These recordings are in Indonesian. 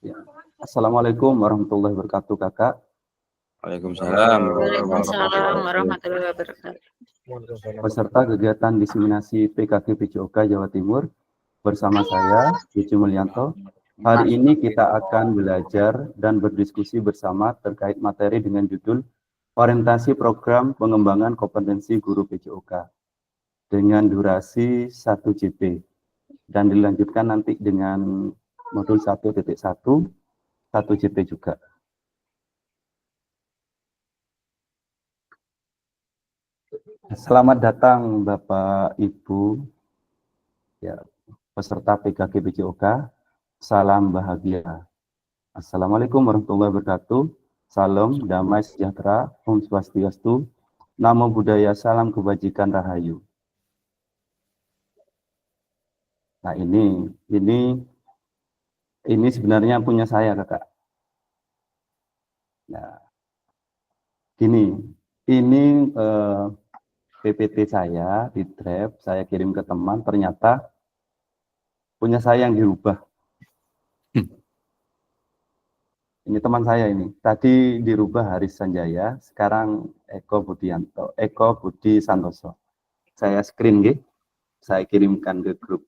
Ya. Assalamualaikum warahmatullahi wabarakatuh, Kakak. Waalaikumsalam. Waalaikumsalam warahmatullahi wabarakatuh. Peserta kegiatan diseminasi PKK PJOK Jawa Timur bersama saya, Puji Mulyanto. Hari ini kita akan belajar dan berdiskusi bersama terkait materi dengan judul Orientasi Program Pengembangan Kompetensi Guru PJOK dengan durasi 1 JP dan dilanjutkan nanti dengan modul 1.1 1 JP juga. Selamat datang Bapak Ibu ya, peserta PKK PJOK. Salam bahagia. Assalamualaikum warahmatullahi wabarakatuh. Salam damai sejahtera, Om Swastiastu, Namo Buddhaya, salam kebajikan rahayu. Nah ini sebenarnya punya saya, Kakak. Nah, ini PPT saya di draft, saya kirim ke teman, ternyata punya saya yang dirubah. Ini teman saya ini, tadi dirubah Haris Sanjaya, sekarang Eko Budi Santoso. Saya screen, gitu. Saya kirimkan ke grup.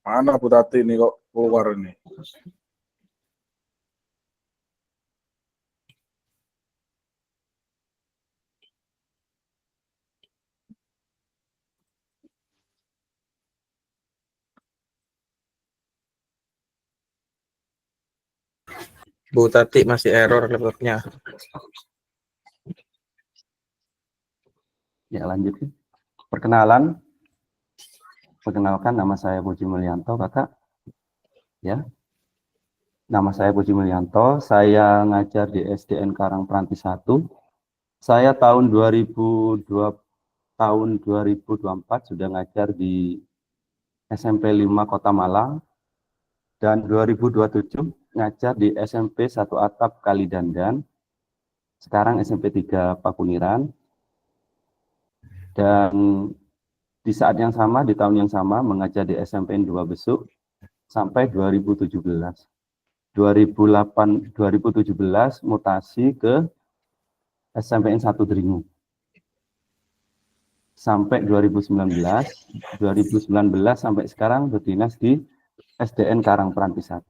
Mana Bu Tati ini kok keluar ini? Bu Tati masih error laptopnya. Ya, lanjut. Perkenalkan, nama saya Puji Mulyanto, Kakak. Ya. Nama saya Puji Mulyanto, saya ngajar di SDN Karangpranti 1. Saya tahun 2024 sudah ngajar di SMP 5 Kota Malang, dan 2027 ngajar di SMP 1 Atap Kalidandan, sekarang SMP 3 Pakuniran, dan di saat yang sama, di tahun yang sama, mengajar di SMPN 2 Besuk sampai 2017. 2017 mutasi ke SMPN 1 Dringu. Sampai 2019 sampai sekarang berdinas di SDN Karangpranti 1.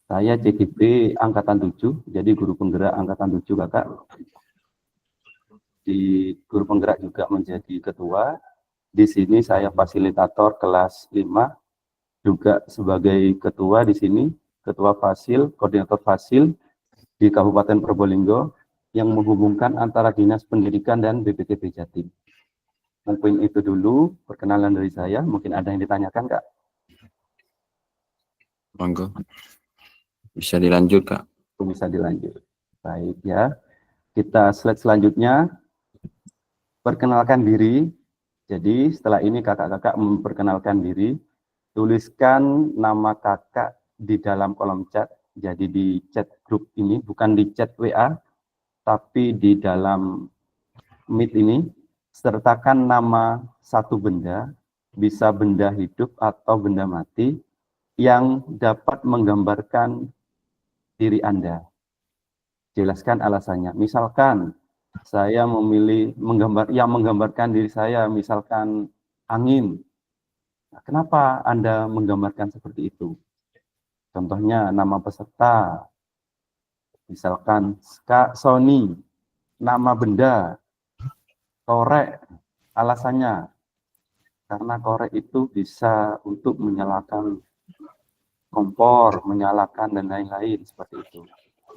Saya CGP Angkatan 7, jadi guru penggerak Angkatan 7, Kakak. Di guru penggerak juga menjadi ketua. Di sini saya fasilitator kelas 5, juga sebagai ketua di sini, ketua fasil, koordinator fasil di Kabupaten Probolinggo yang menghubungkan antara Dinas Pendidikan dan BPTB Jatim. Mungkin itu dulu perkenalan dari saya. Mungkin ada yang ditanyakan, Kak? Monggo. Bisa dilanjut, Kak. Bisa dilanjut. Baik ya. Kita slide selanjutnya. Perkenalkan diri. Jadi setelah ini kakak-kakak memperkenalkan diri. Tuliskan nama kakak di dalam kolom chat. Jadi di chat grup ini, bukan di chat WA, tapi di dalam Meet ini. Sertakan nama satu benda, bisa benda hidup atau benda mati, yang dapat menggambarkan diri Anda. Jelaskan alasannya. Misalkan saya memilih menggambarkan diri saya, misalkan angin. Nah, kenapa Anda menggambarkan seperti itu? Contohnya nama peserta, misalkan Sony, nama benda, korek. Alasannya, karena korek itu bisa untuk menyalakan kompor, menyalakan dan lain-lain seperti itu.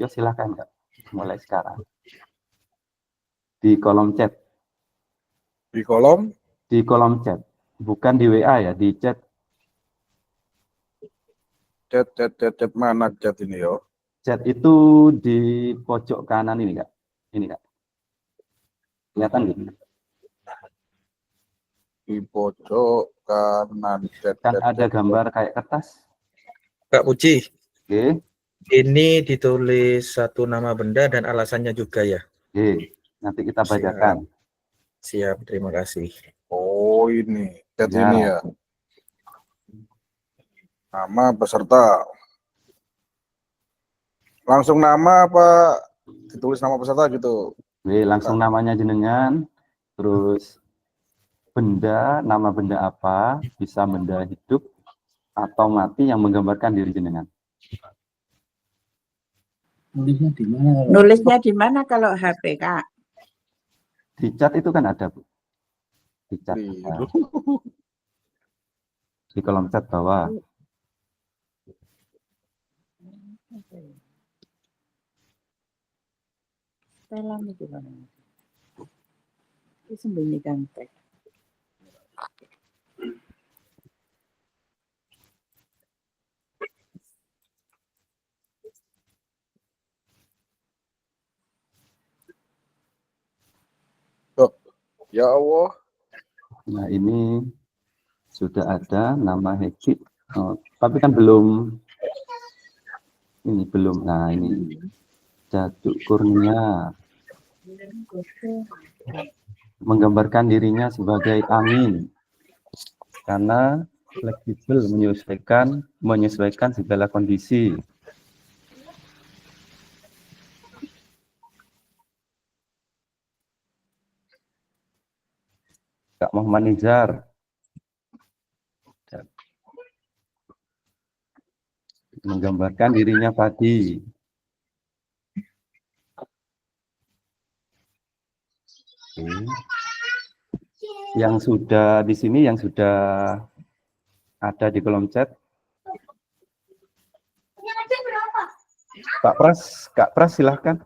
Yuk silakan, Kak. Mulai sekarang. Di kolom chat. Di kolom? Di kolom chat. Bukan di WA ya, di chat. Chat mana chat ini yo? Chat itu di pojok kanan ini, Kak. Ini, Kak. Kelihatan gitu? Di pojok kanan chat. Kan ada gambar kayak kertas. Kak Puji. Oke. Ini ditulis satu nama benda dan alasannya juga ya. Oke, nanti kita Siap. bacakan. Siap, terima kasih. Oh ini, chat Ya. ini ya. Nama peserta. Langsung nama apa ditulis nama peserta gitu? Oke, langsung namanya jenengan, terus benda, nama benda apa, bisa benda hidup atau mati yang menggambarkan diri jenengan. Nulisnya di mana kalau HP, Kak? Di chat itu kan ada, Bu. Di chat. Biru. Di kolom chat bawah. Setelan itu kan. Itu sembunyikan teks. Ya Allah. Nah, ini sudah ada nama Heki. Oh, tapi kan belum. Ini belum. Nah, ini Jatuh Kurnia. Menggambarkan dirinya sebagai angin. Karena fleksibel menyesuaikan segala kondisi. Kak Muhammad Nizar. Menggambarkan dirinya padi. Oke. Yang sudah di sini, yang sudah ada di kolom chat. Kak Pras silahkan.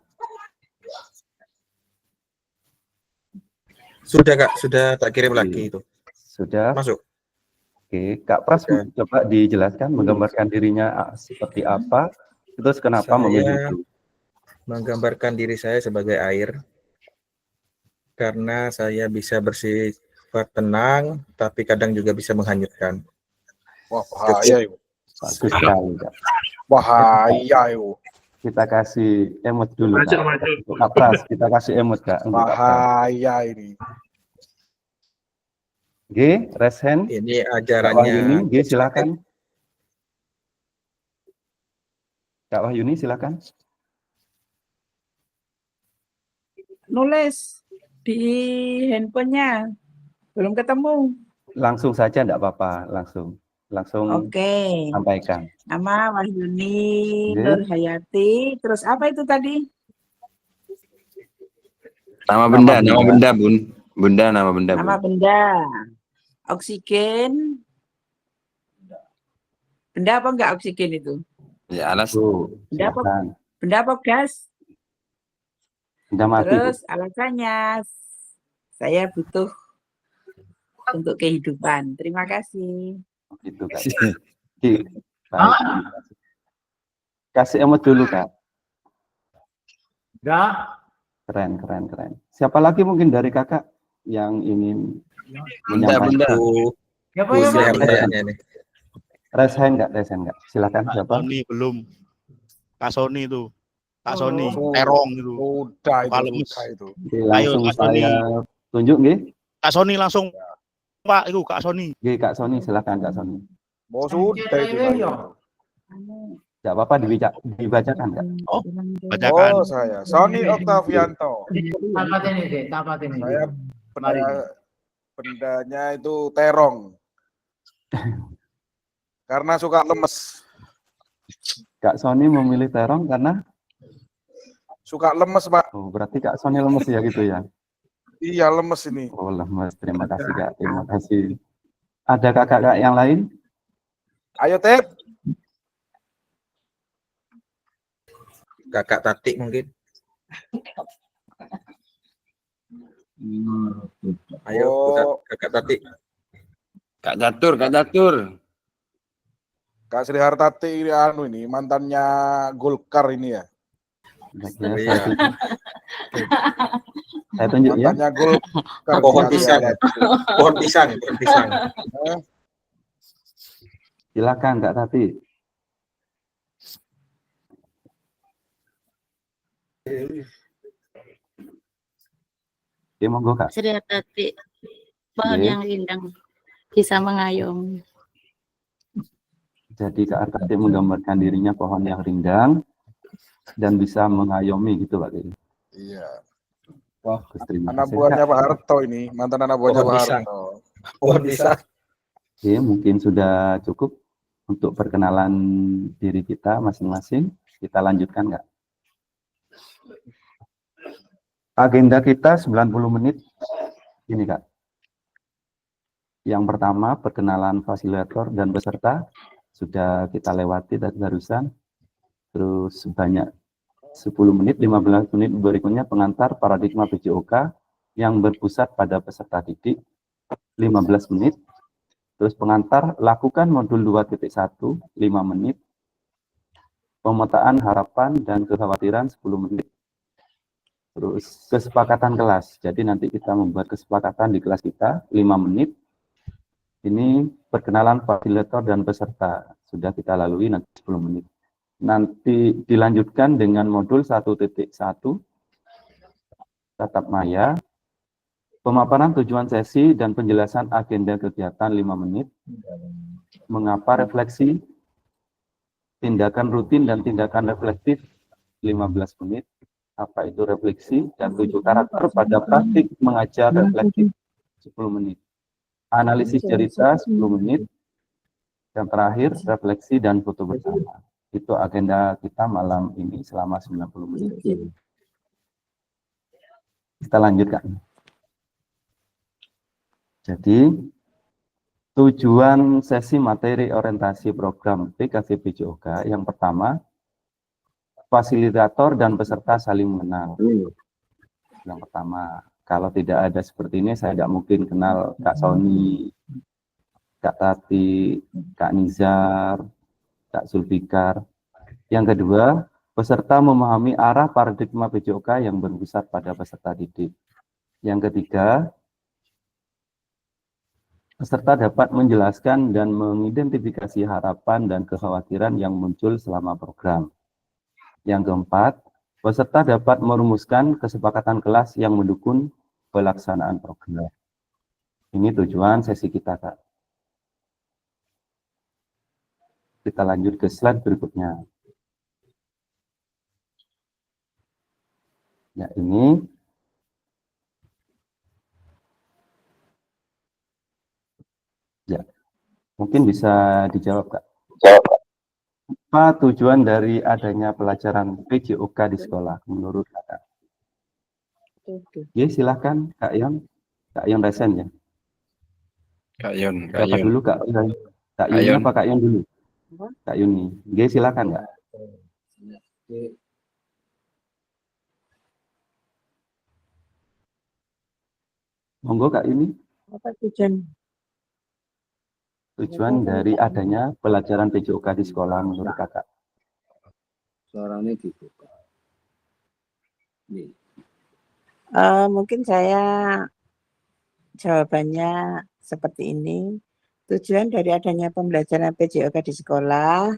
Sudah Kak, sudah tak kirim lagi itu. Sudah. Masuk. Oke, Kak Pras coba dijelaskan menggambarkan dirinya seperti apa, terus kenapa memilih itu. Menggambarkan diri saya sebagai air, karena saya bisa bersifat tenang, tapi kadang juga bisa menghanyutkan. Wah, bahaya itu. Bagus sekali, Kak. Bahaya itu. Kita kasih emot dulu, Kak Pras, kita kasih emot, Kak. Bahaya ini. G, raise hand. Ini Kak ajarannya. Wahyuni, G, silakan. Kak Wahyuni, silakan. Nulis di handphonenya. Belum ketemu. Langsung saja, enggak apa-apa, langsung Oke. sampaikan. Nama Wahyuni Oke. Nur Hayati. Terus apa itu tadi? Nama benda, Bun. Benda, nama benda. Nama Bun. benda. Oksigen. Benda apa enggak oksigen itu? Ya, alas. Bu, Benda apa? silakan. Benda apa gas? Udah mati, Bu. Terus alasannya saya butuh untuk kehidupan. Terima kasih. Gitu, Kak. Baik. Kasih emot dulu, Kak. Enggak. Keren. Siapa lagi mungkin dari kakak yang ingin menyampaikan? Siapa Bu ya, Pak? kayaknya nih. Raise hand nggak? Silakan siapa? Sony belum. Kak Sony itu. Kak Sony, Oh. terong itu. Udah Kalau itu. Oke, langsung Kak Sony. saya tunjuk, nggih. Kak Sony langsung. Pak, itu Kak Sony. Nggih, Kak Sony, silakan Kak Sony. Mau sudah itu. Enggak apa-apa dibacakan, Kak. Oh, bacakan. Oh, saya Sony Oktavianto. Tamat ini, Dek. Tamat ini. Saya Mari. bendanya itu terong. Karena suka lemes. Kak Sony memilih terong karena Suka lemes, Pak. oh, berarti Kak Sony lemes ya gitu ya. Iya, lemes ini. Oh, lemes. Terima kasih, Kak. Terima kasih. Ada kakak-kakak yang lain? Ayo, Tep. Kakak Tati mungkin. Ayo, Oh. Kakak Tati. Kak Catur. Kak Sri Hartati ini ini mantannya Golkar ini ya. Ya, Iya. saya tunjuk ya. Mantannya Golkar. Pohon Iya, pisang. iya. Pohon pisang. Silakan Kak Tati. Oke, monggo Kak. Sri Hartati, pohon Oke. yang rindang bisa mengayomi. Jadi Kak Artati menggambarkan dirinya pohon yang rindang dan bisa mengayomi gitu Pak Kiai. Iya. Wah, terima Anak kasih buahnya Kak. Pak Harto ini, mantan anak buahnya Pohon Pak pisang. Harto. Pohon bisa. Oke, mungkin sudah cukup untuk perkenalan diri kita masing-masing. Kita lanjutkan nggak? Agenda kita 90 menit. Ini Kak. Yang pertama, perkenalan fasilitator dan peserta. Sudah kita lewati tadi barusan. Terus sebanyak 10 menit, 15 menit berikutnya pengantar paradigma PJOK yang berpusat pada peserta didik 15 menit. Terus pengantar lakukan modul 2.1 5 menit. Pemetaan harapan dan kekhawatiran 10 menit. Terus kesepakatan kelas. Jadi nanti kita membuat kesepakatan di kelas kita 5 menit. Ini perkenalan fasilitator dan peserta. Sudah kita lalui nanti 10 menit. Nanti dilanjutkan dengan modul 1.1 tatap maya, pemaparan tujuan sesi dan penjelasan agenda kegiatan 5 menit, mengapa refleksi, tindakan rutin dan tindakan reflektif 15 menit, apa itu refleksi, dan 7 karakter pada praktik mengajar reflektif 10 menit, analisis cerita 10 menit, dan terakhir refleksi dan foto bersama. Itu agenda kita malam ini selama 90 menit. Kita lanjutkan. Jadi, tujuan sesi materi orientasi program PKV PJOK yang pertama, fasilitator dan peserta saling mengenal. Yang pertama, kalau tidak ada seperti ini, saya tidak mungkin kenal Kak Sony, Kak Tati, Kak Nizar, Kak Zulfikar. Yang kedua, peserta memahami arah paradigma PJOK yang berpusat pada peserta didik. Yang ketiga, peserta dapat menjelaskan dan mengidentifikasi harapan dan kekhawatiran yang muncul selama program. Yang keempat, peserta dapat merumuskan kesepakatan kelas yang mendukung pelaksanaan program. Ini tujuan sesi kita, Kak. Kita lanjut ke slide berikutnya. Ya, ini ya, mungkin bisa dijawab, Kak. Apa tujuan dari adanya pelajaran PJOK di sekolah menurut Kakak? Ya, silakan Kak Yon resen ya. Kak Yon, Siapa dulu Kak Yon? Kak Yuni Yon. apa Kak Yon dulu? Kak Yuni. Ya, silakan Kak. Monggo Kak Yuni. Apa tujuan? Tujuan dari adanya pelajaran PJOK di sekolah menurut Kakak? Suaranya dibuka. Mungkin saya jawabannya seperti ini. Tujuan dari adanya pembelajaran PJOK di sekolah,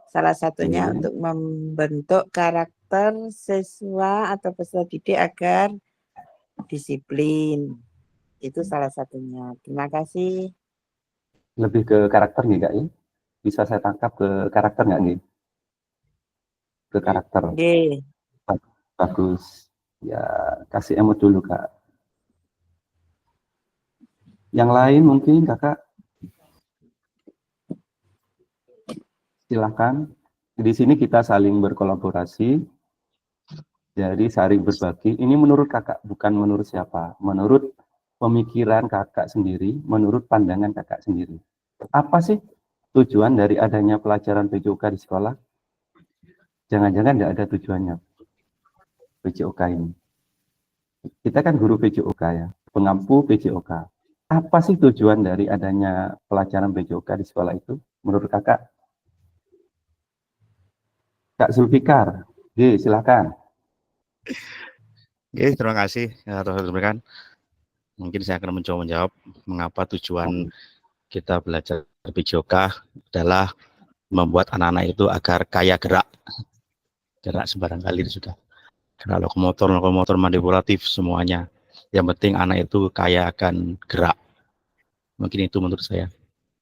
salah satunya untuk membentuk karakter siswa atau peserta didik agar disiplin. Itu salah satunya. Terima kasih. Lebih ke karakter nih Kak ya? Bisa saya tangkap ke karakter nggak nih? Ke karakter. Oke. Bagus. Ya, kasih emot dulu Kak. Yang lain mungkin Kakak? Silakan. Di sini kita saling berkolaborasi. Jadi saling berbagi. Ini menurut Kakak, bukan menurut siapa. Menurut pemikiran Kakak sendiri, menurut pandangan Kakak sendiri. Apa sih tujuan dari adanya pelajaran PJOK di sekolah? Jangan-jangan tidak ada tujuannya PJOK ini. Kita kan guru PJOK ya, pengampu PJOK. Apa sih tujuan dari adanya pelajaran PJOK di sekolah itu menurut Kakak? Kak Zulfikar, silakan. Oke, terima kasih atas memberikan. Mungkin saya akan mencoba menjawab mengapa tujuan kita belajar PJOK adalah membuat anak-anak itu agar kaya gerak sembarang kali sudah. Kena lokomotor manipulatif semuanya. Yang penting anak itu kaya akan gerak. Mungkin itu menurut saya.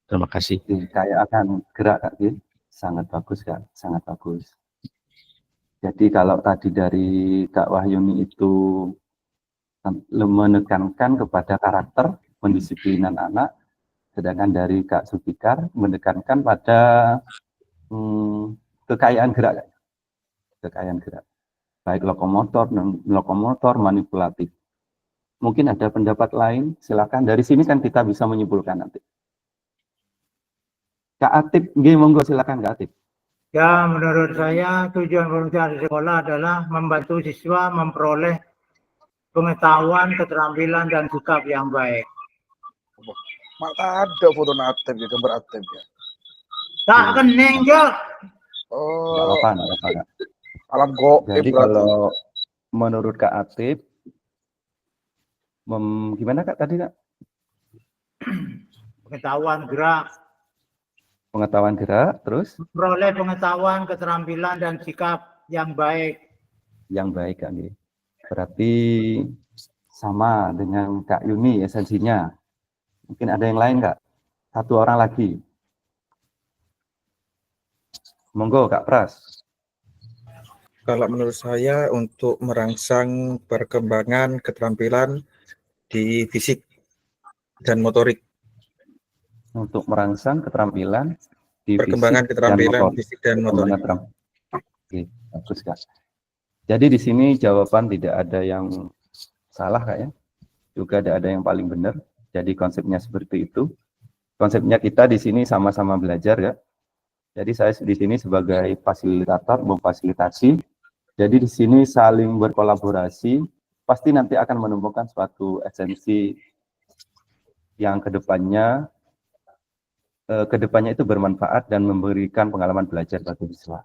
Terima kasih. Kayak akan gerak Kak Gil. Sangat bagus Kak, sangat bagus. Jadi kalau tadi dari Kak Wahyuni itu menekankan kepada karakter pendisiplinan anak, sedangkan dari Kak Sutikar menekankan pada kekayaan gerak, kekayaan gerak, baik lokomotor manipulatif. Mungkin ada pendapat lain, silakan. Dari sini kan kita bisa menyimpulkan nanti. Kak Atip, monggo silakan Kak Atip. Ya, menurut saya tujuan volunteer di sekolah adalah membantu siswa memperoleh pengetahuan, keterampilan, dan sikap yang baik. Maka ada foto Atep ya, gambar Atep ya. Tak kening, Jo. Nggak Oh, apa-apa, nggak apa-apa. alam goib Jadi berarti. kalau menurut Kak Atip, gimana Kak tadi Kak? Pengetahuan gerak, Pengetahuan gerak, terus memperoleh pengetahuan, keterampilan, dan sikap yang baik. yang baik Kak. Berarti sama dengan Kak Yuni esensinya. Mungkin ada yang lain Kak? Satu orang lagi. Monggo Kak Pras. Kalau menurut saya untuk merangsang perkembangan keterampilan di fisik dan motorik. Untuk merangsang keterampilan di Perkembangan keterampilan fisik dan motorik. Oke, bagus Kak. Jadi di sini jawaban tidak ada yang salah Kak ya. Juga tidak ada yang paling benar. Jadi konsepnya seperti itu. Konsepnya kita di sini sama-sama belajar ya. Jadi saya di sini sebagai fasilitator memfasilitasi. Jadi di sini saling berkolaborasi. Pasti nanti akan menemukan suatu esensi yang kedepannya itu bermanfaat dan memberikan pengalaman belajar bagi siswa.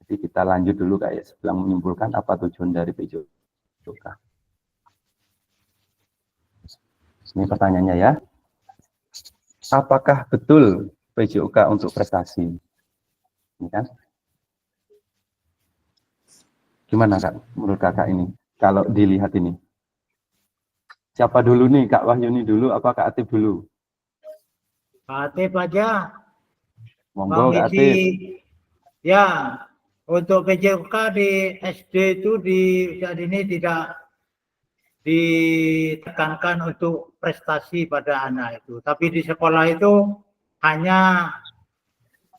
Jadi kita lanjut dulu Kak ya, sebelum menyimpulkan apa tujuan dari PJOK. Ini pertanyaannya ya. Apakah betul PJOK untuk prestasi? Ini kan? Gimana Kak, menurut Kakak ini? Kalau dilihat ini. Siapa dulu nih? Kak Wahyuni dulu, apa Kak Atip dulu? Kak Atip aja. Monggo Kak Mengisi, Atip. ya, untuk PJOK di SD itu di saat ini tidak ditekankan untuk prestasi pada anak itu. Tapi di sekolah itu hanya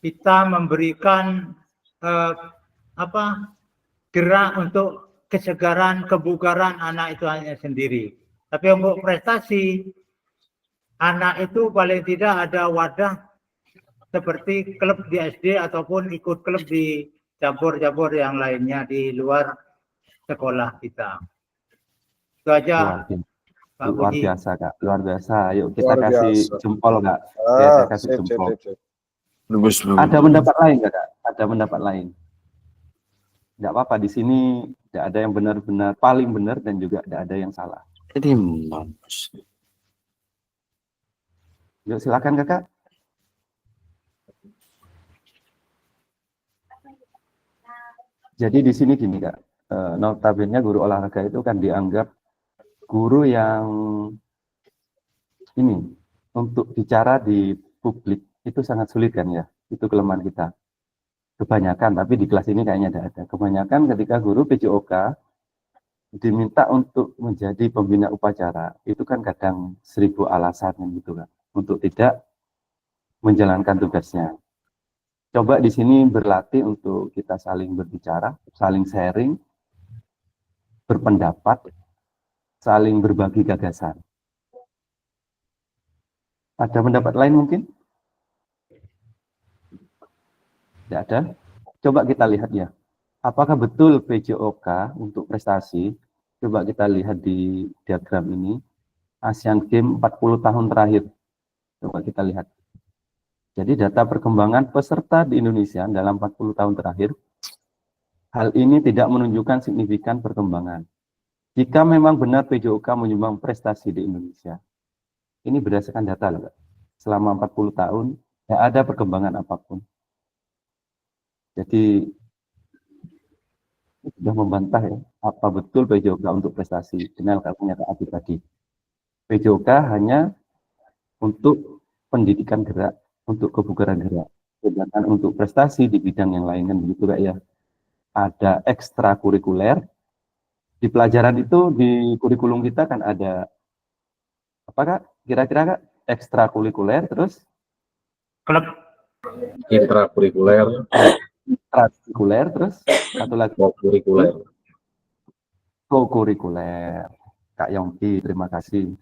kita memberikan gerak untuk kesegaran, kebugaran anak itu hanya sendiri. Tapi untuk prestasi, anak itu paling tidak ada wadah seperti klub di SD ataupun ikut klub di cabur-cabur yang lainnya di luar sekolah kita. Itu aja. Luar biasa Kak, luar biasa. Yuk kita Luar kasih biasa. jempol Kak. Kita kasih Sip. jempol. Bagus, Ada pendapat lain nggak Kak? Ada pendapat lain? Tidak apa-apa, di sini tidak ada yang benar-benar paling benar dan juga tidak ada yang salah. Jadi mampus. Yuk silakan Kakak. Jadi di sini gini Kak, notabene guru olahraga itu kan dianggap guru yang ini untuk bicara di publik itu sangat sulit kan ya, itu kelemahan kita. Kebanyakan, tapi di kelas ini kayaknya tidak ada. Kebanyakan ketika guru PJOK diminta untuk menjadi pembina upacara, itu kan kadang 1000 alasan gitu kan, untuk tidak menjalankan tugasnya. Coba di sini berlatih untuk kita saling berbicara, saling sharing, berpendapat, saling berbagi gagasan. Ada pendapat lain mungkin? Tidak ada? Coba kita lihat ya. Apakah betul PJOK untuk prestasi? Coba kita lihat di diagram ini. Asian Games 40 tahun terakhir. Coba kita lihat. Jadi data perkembangan peserta di Indonesia dalam 40 tahun terakhir, hal ini tidak menunjukkan signifikan perkembangan. Jika memang benar PJOK menyumbang prestasi di Indonesia, ini berdasarkan data loh, Kak. Selama 40 tahun, tidak ada perkembangan apapun. Jadi sudah membantah ya, apa betul PJOK untuk prestasi dengan pernyataan Ati tadi. PJOK hanya untuk pendidikan gerak, untuk kebugaran gerak. Sedangkan untuk prestasi di bidang yang lain kan begitu Kak ya. Ada ekstrakurikuler. Di pelajaran itu di kurikulum kita kan ada apa Kak? Kira-kira Kak? Ekstrakurikuler terus Klub Intrakurikuler, ekstrakurikuler terus satu lagi kurikuler. co-kurikuler. Kak Yongki, terima kasih.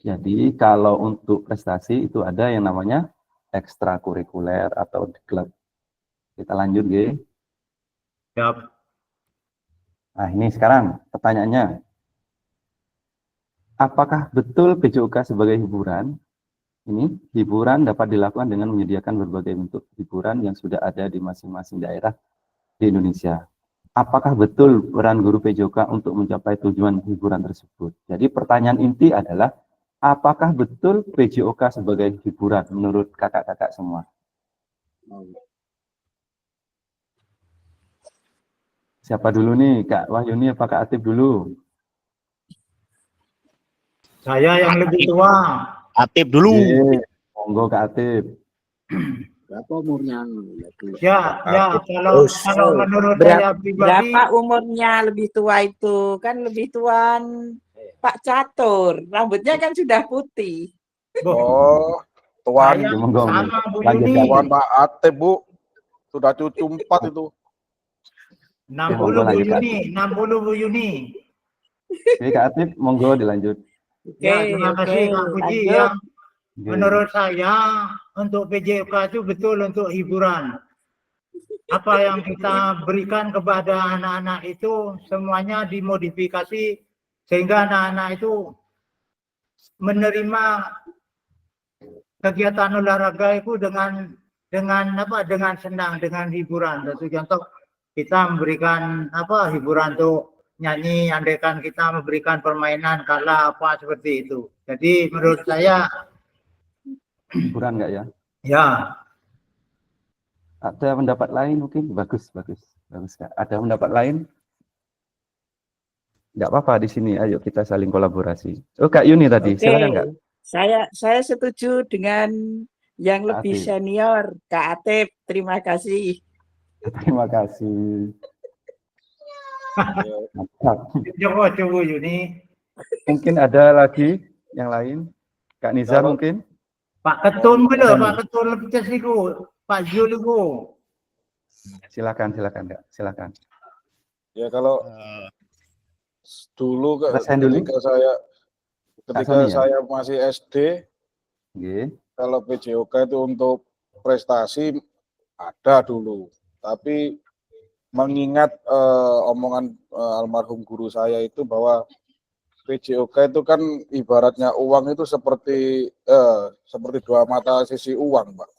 Jadi kalau untuk prestasi itu ada yang namanya ekstrakurikuler atau di klub. Kita lanjut, G. siap. Nah, ini sekarang pertanyaannya. Apakah betul PJOK sebagai hiburan? Ini hiburan dapat dilakukan dengan menyediakan berbagai bentuk hiburan yang sudah ada di masing-masing daerah di Indonesia. Apakah betul peran guru PJOK untuk mencapai tujuan hiburan tersebut? Jadi pertanyaan inti adalah, apakah betul PJOK sebagai hiburan menurut kakak-kakak semua? Siapa dulu nih, Kak Wahyuni apa Kak Atib dulu? Saya yang lebih tua. Atib dulu. Monggo Kak Atib. Berapa umurnya? Ya, Terus. kalau menurut saya pribadi, Berapa umurnya lebih tua itu? Kan lebih tuan Pak Catur. Rambutnya kan sudah putih. Oh, tuan, saya monggo. sama Bu Lanjut, Yuni, tuan Pak Atib, Bu. Sudah cucu 4 itu. 60 monggo, Bu lanjut, Yuni, 60 Bu Yuni. Oke Kak Atib, monggo dilanjut. Ya, terima kasih Kak Puji. lanjut. Yang Oke. menurut saya untuk PJOK itu betul untuk hiburan. Apa yang kita berikan kepada anak-anak itu semuanya dimodifikasi sehingga anak-anak itu menerima kegiatan olahraga itu dengan senang, dengan hiburan. Satu contoh, kita memberikan hiburan untuk nyanyi, andaikan kita memberikan permainan kala apa seperti itu. Jadi menurut saya Hiburan nggak ya? ya, Ada pendapat lain mungkin? Bagus Kak. Ada pendapat lain? Nggak apa-apa di sini. Ayo kita saling kolaborasi. Oh Kak Yuni tadi, Oke. silakan Kak. Saya setuju dengan yang Kak lebih Atib. senior, Kak Atib. Terima kasih. Terima kasih. Mantap. coba Yuni. Mungkin ada lagi yang lain? Kak Nizar Kalau- mungkin? Pak Ketun bener, Pak Ketun lebih itu, Pak Jul itu. Silakan Kak. Silakan. Ya kalau dulu Rasain dulu. ketika Sony ya? saya masih SD, Oke. kalau PJOK itu untuk prestasi ada dulu. Tapi mengingat omongan almarhum guru saya itu bahwa PJOK itu kan ibaratnya uang itu seperti dua mata sisi uang, Pak.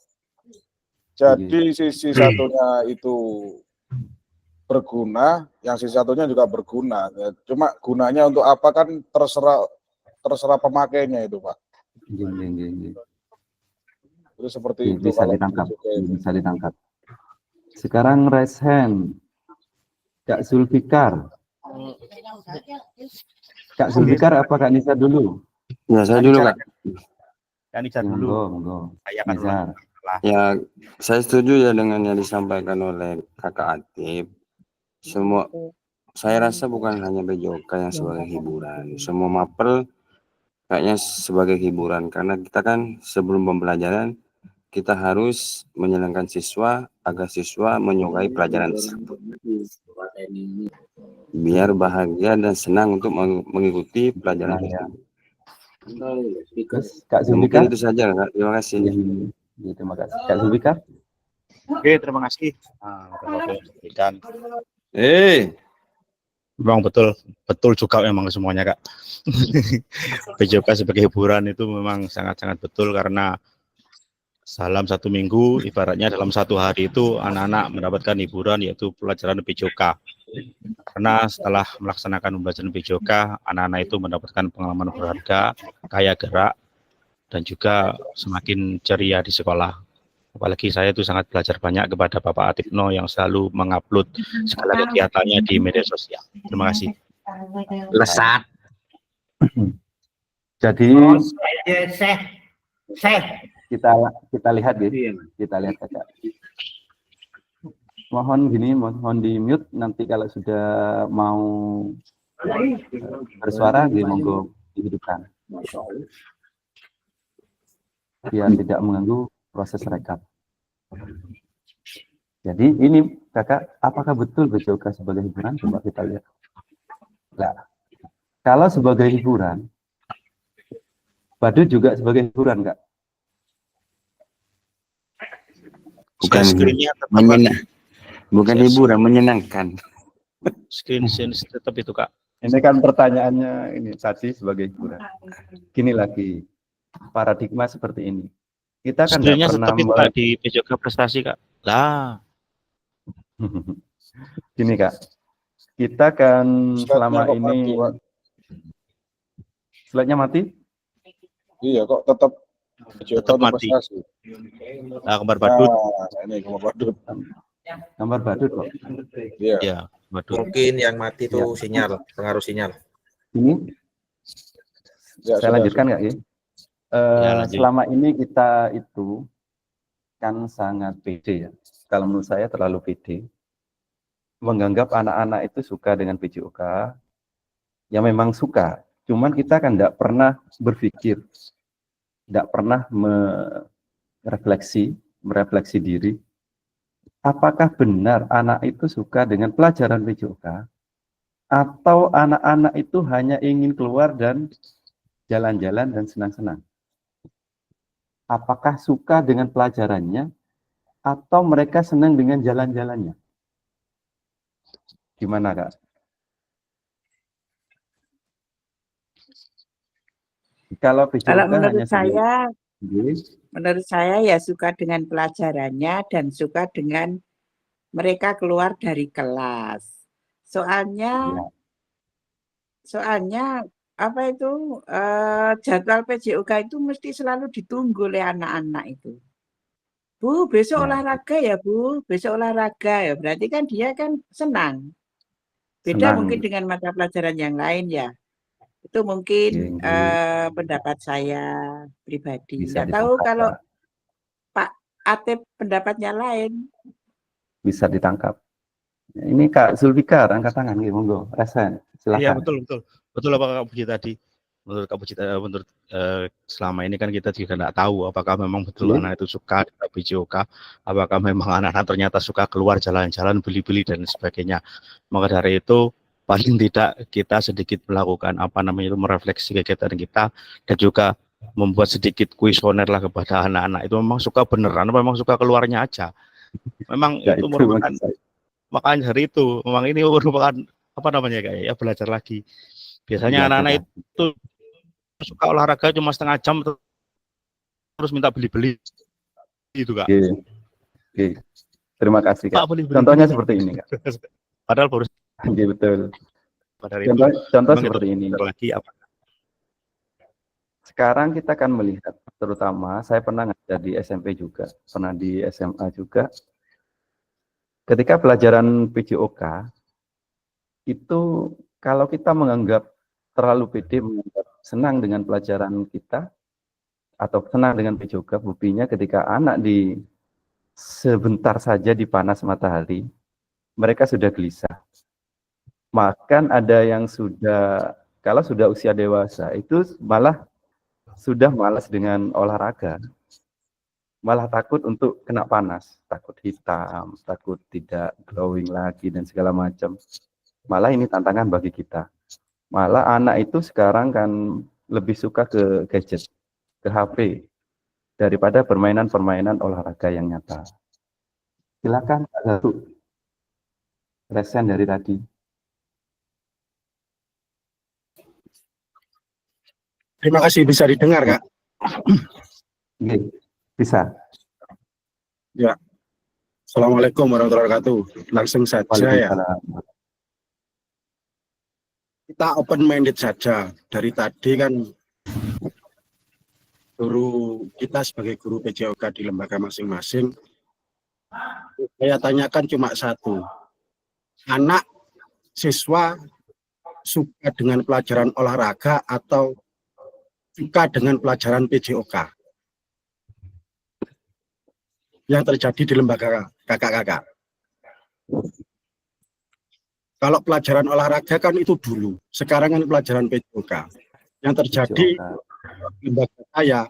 Jadi sisi satunya itu berguna, yang sisi satunya juga berguna. Ya, cuma gunanya untuk apa kan terserah pemakainya itu, Pak. Iya. Itu seperti itu. Bisa kalau ditangkap. PJOK itu. Bisa ditangkap. Sekarang raise hand. Kak Zulfikar. Kak Zulfikar apa Kak Nizar dulu? Ya, saya dulu, Kak. Kan Nizar dulu. Monggo. Saya kan Nizar. Ya, saya setuju ya dengan yang disampaikan oleh Kakak Atib. Saya rasa bukan hanya PJOK yang sebagai hiburan. Semua mapel kayaknya sebagai hiburan. Karena kita kan sebelum pembelajaran, kita harus menyenangkan siswa agar siswa menyukai pelajaran tersebut. Biar bahagia dan senang untuk mengikuti pelajaran tersebut. Terus Kak Ya, mungkin Zulfikar. itu saja, Kak. Terima kasih. Ya, terima kasih. Kak Zulfikar. Oke, terima kasih. Dan memang betul juga memang semuanya Kak. PJOK sebagai hiburan itu memang sangat-sangat betul karena dalam satu minggu ibaratnya dalam satu hari itu anak-anak mendapatkan hiburan yaitu pelajaran PJOK. Karena setelah melaksanakan pembelajaran PJOK, anak-anak itu mendapatkan pengalaman berharga, kaya gerak, dan juga semakin ceria di sekolah. Apalagi saya itu sangat belajar banyak kepada Bapak Atipno yang selalu mengupload segala kegiatannya di media sosial. Terima kasih. Lesat. Jadi kita lihat gitu. Kita lihat Kakak. Mohon di mute nanti kalau sudah mau bersuara monggo dihidupkan. Biar tidak mengganggu proses rekap. Jadi ini Kakak, apakah betul BCOK sebagai hiburan? Coba kita lihat. Nah, kalau sebagai hiburan, badut juga sebagai hiburan, Kak? Bukan bukan hiburan, menyenangkan. Screen tetap itu, Kak. Ini kan pertanyaannya ini tadi sebagai hiburan. Gini lagi, paradigma seperti ini. Kita kan Screen-nya pernah tetap itu, Kak, di BCOK prestasi, Kak. Lah. Gini, Kak. Kita kan selama ini slide-nya mati? Iya kok tetap mati. Nah, gambar badut. Nah, ini gambar badut. Gambar badut kok. Iya. Ya, badut. Mungkin yang mati itu sinyal, pengaruh sinyal. Ini Ya, saya lanjutkan nggak ya? Lanjut. Selama ini kita itu kan sangat pede ya. Kalau menurut saya terlalu pede. Menganggap anak-anak itu suka dengan BCOK. Ya memang suka. Cuman kita kan tidak pernah berpikir. Tidak pernah merefleksi diri. Apakah benar anak itu suka dengan pelajaran BCOK? Atau anak-anak itu hanya ingin keluar dan jalan-jalan dan senang-senang? Apakah suka dengan pelajarannya atau mereka senang dengan jalan-jalannya? Gimana, Kak? Kalau menurut saya ya suka dengan pelajarannya dan suka dengan mereka keluar dari kelas. Soalnya apa itu jadwal PJOK itu mesti selalu ditunggu oleh anak-anak itu. Bu, besok olahraga ya Bu, besok olahraga ya. Berarti kan dia kan senang. Beda mungkin dengan mata pelajaran yang lain ya. Itu mungkin pendapat saya pribadi. Nggak tahu kalau Pak Atep pendapatnya lain. Bisa ditangkap. Ini Kak Zulfikar, angkat tangan, monggo. Resen, silakan. Iya, betul apa Kak Puji tadi. Menurut Kak Puji, selama ini kan kita juga tidak tahu apakah memang betul anak itu suka dengan BCOK, apakah memang anak-anak ternyata suka keluar jalan-jalan, beli-beli dan sebagainya. Maka dari itu paling tidak kita sedikit melakukan merefleksi kegiatan kita dan juga membuat sedikit kuesioner lah kepada anak-anak itu memang suka beneran, memang suka keluarnya aja. Memang Ya, itu merupakan makanya dari itu memang ini merupakan kayak belajar lagi. Biasanya anak-anak itu suka olahraga cuma setengah jam terus minta beli-beli gitu, Kak. Oke. Terima kasih, Kak. Beli, contohnya seperti ini, Kak. Padahal baru betul. Contoh seperti ini. Lagi apa? Sekarang kita akan melihat, terutama saya pernah ngajar di SMP juga, pernah di SMA juga. Ketika pelajaran PJOK itu kalau kita menganggap terlalu pede, menganggap senang dengan pelajaran kita atau senang dengan PJOK, buktinya ketika anak sebentar saja dipanas matahari, mereka sudah gelisah. Bahkan ada yang kalau sudah usia dewasa itu malah sudah malas dengan olahraga, malah takut untuk kena panas, takut hitam, takut tidak glowing lagi dan segala macam. Malah ini tantangan bagi kita. Malah anak itu sekarang kan lebih suka ke gadget, ke HP, daripada permainan-permainan olahraga yang nyata. Silakan Pak Galuh, resen dari tadi. Terima kasih, bisa didengar, Kak? Bisa. Ya. Assalamualaikum warahmatullahi wabarakatuh. Langsung saja ya. Kita open minded saja. Dari tadi kan guru kita sebagai guru PJOK di lembaga masing-masing, saya tanyakan cuma satu. Anak siswa suka dengan pelajaran olahraga atau suka dengan pelajaran PJOK yang terjadi di lembaga kakak-kakak? Kalau pelajaran olahraga kan itu dulu, sekarang kan pelajaran PJOK. Yang terjadi di lembaga saya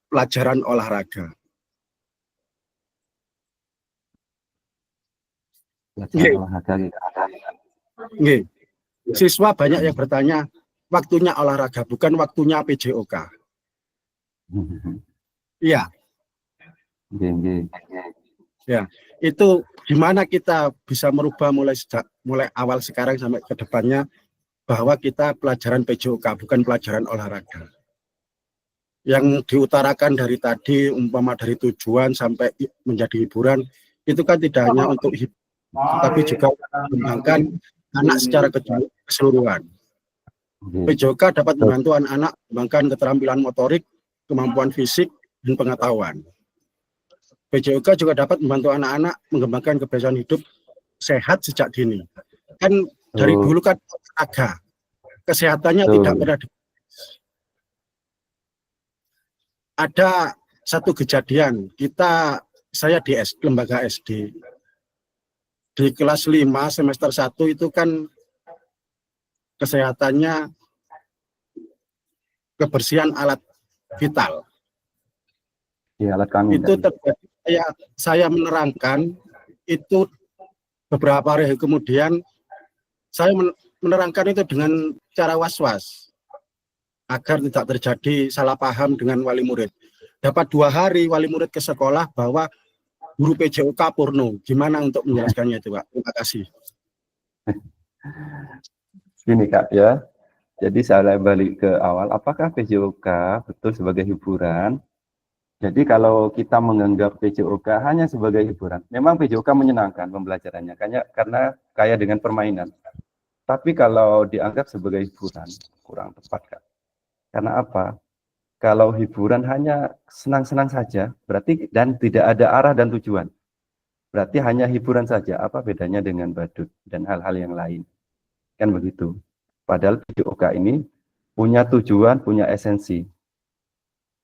pelajaran olahraga. Pelajaran olahraga gitu. Nggih. Siswa banyak yang bertanya, waktunya olahraga, bukan waktunya PJOK. Iya. Ya, itu gimana kita bisa merubah mulai awal sekarang sampai ke depannya bahwa kita pelajaran PJOK bukan pelajaran olahraga. Yang diutarakan dari tadi umpama dari tujuan sampai menjadi hiburan itu kan tidak hanya untuk hiburan, tapi juga mengembangkan anak secara keseluruhan. PJOK dapat membantu anak-anak mengembangkan keterampilan motorik, kemampuan fisik, dan pengetahuan. PJOK juga dapat membantu anak-anak mengembangkan kebiasaan hidup sehat sejak dini. Kan dari dulu kan olahraga, kesehatannya tidak pernah ada satu kejadian. Saya di lembaga SD. Di kelas 5 semester 1 itu kan kesehatannya kebersihan alat vital. Ya, alat kami. Itu terjadi saya menerangkan itu beberapa hari kemudian saya menerangkan itu dengan cara was-was agar tidak terjadi salah paham dengan wali murid. Dapat 2 hari wali murid ke sekolah bahwa guru PJOK porno. Gimana untuk menjelaskannya itu, Pak? Terima kasih. Gini Kak ya, jadi saya balik ke awal, apakah PJOK betul sebagai hiburan? Jadi kalau kita menganggap PJOK hanya sebagai hiburan, memang PJOK menyenangkan pembelajarannya, karena kaya dengan permainan. Tapi kalau dianggap sebagai hiburan, kurang tepat Kak. Karena apa? Kalau hiburan hanya senang-senang saja, berarti dan tidak ada arah dan tujuan. Berarti hanya hiburan saja, apa bedanya dengan badut dan hal-hal yang lain? Kan begitu. Padahal PJOK ini punya tujuan, punya esensi.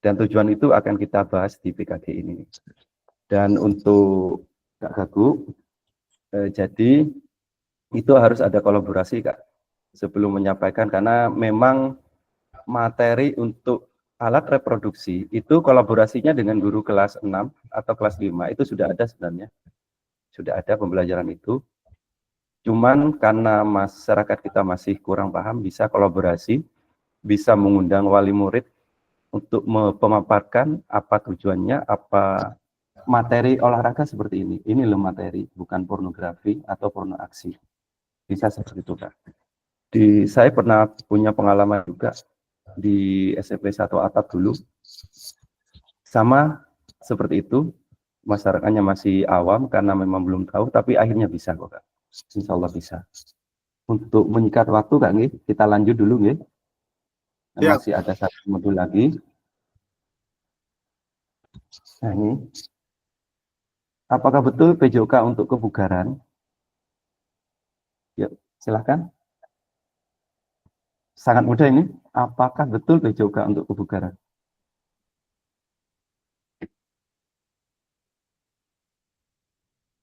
Dan tujuan itu akan kita bahas di PKG ini. Dan untuk Kak Gagu, jadi itu harus ada kolaborasi Kak, sebelum menyampaikan, karena memang materi untuk alat reproduksi itu kolaborasinya dengan guru kelas 6 atau kelas 5 itu sudah ada sebenarnya. Sudah ada pembelajaran itu. Cuman karena masyarakat kita masih kurang paham, bisa kolaborasi, bisa mengundang wali murid untuk memaparkan apa tujuannya, apa materi olahraga seperti ini. Ini loh materi, bukan pornografi atau porno aksi. Bisa seperti itu Kak. Saya pernah punya pengalaman juga di SMP 1 Atap dulu. Sama seperti itu, masyarakatnya masih awam karena memang belum tahu, tapi akhirnya bisa kok Kak. Insya Allah bisa. Untuk menyikat waktu Kak, kita lanjut dulu nggih. Ya. Masih ada 1 modul lagi. Nah ini, apakah betul PJOK untuk kebugaran? Yuk, silahkan. Sangat mudah ini. Apakah betul PJOK untuk kebugaran?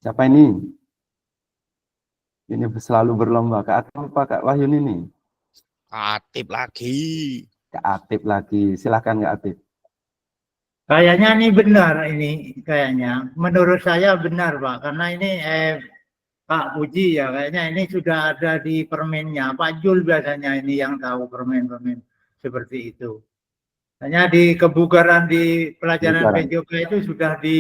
Siapa ini? Ini selalu berlomba. Kak Atip apa Kak Wahyun ini? Aktif lagi. Kak Atip lagi. Silahkan Kak Atip. Kayaknya ini benar ini kayaknya. Menurut saya benar Pak, karena ini Pak Puji ya kayaknya ini sudah ada di permennya. Pak Jul biasanya ini yang tahu permen-permen seperti itu. Hanya di kebugaran di pelajaran PJOK itu sudah di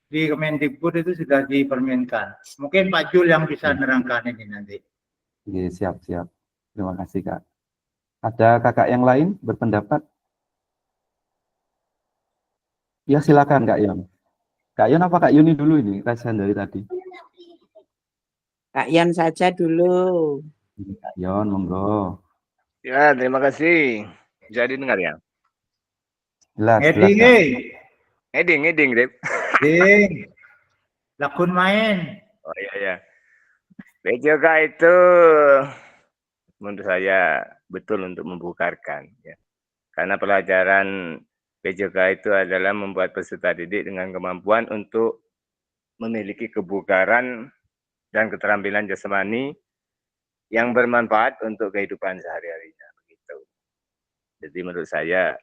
Kemendikbud itu sudah dipermenkan. Mungkin Pak Jul yang bisa menerangkan ini nanti. Oke, siap-siap. Terima kasih Kak. Ada kakak yang lain berpendapat? Ya silakan Kak Yon. Kak Yon apa Kak Yuni dulu ini? Rasian dari tadi. Kak Yan saja dulu. Kak Yon, monggo. Ya, terima kasih. Jadi dengar ya. Jelas, Ngeding, Kak. Ngeding, Dep. Ding. Lakun main. Oh iya. PJOK itu menurut saya betul untuk membukarkan, ya. Karena pelajaran PJOK itu adalah membuat peserta didik dengan kemampuan untuk memiliki kebugaran dan keterampilan jasmani yang bermanfaat untuk kehidupan sehari-harinya, begitu. Jadi menurut saya,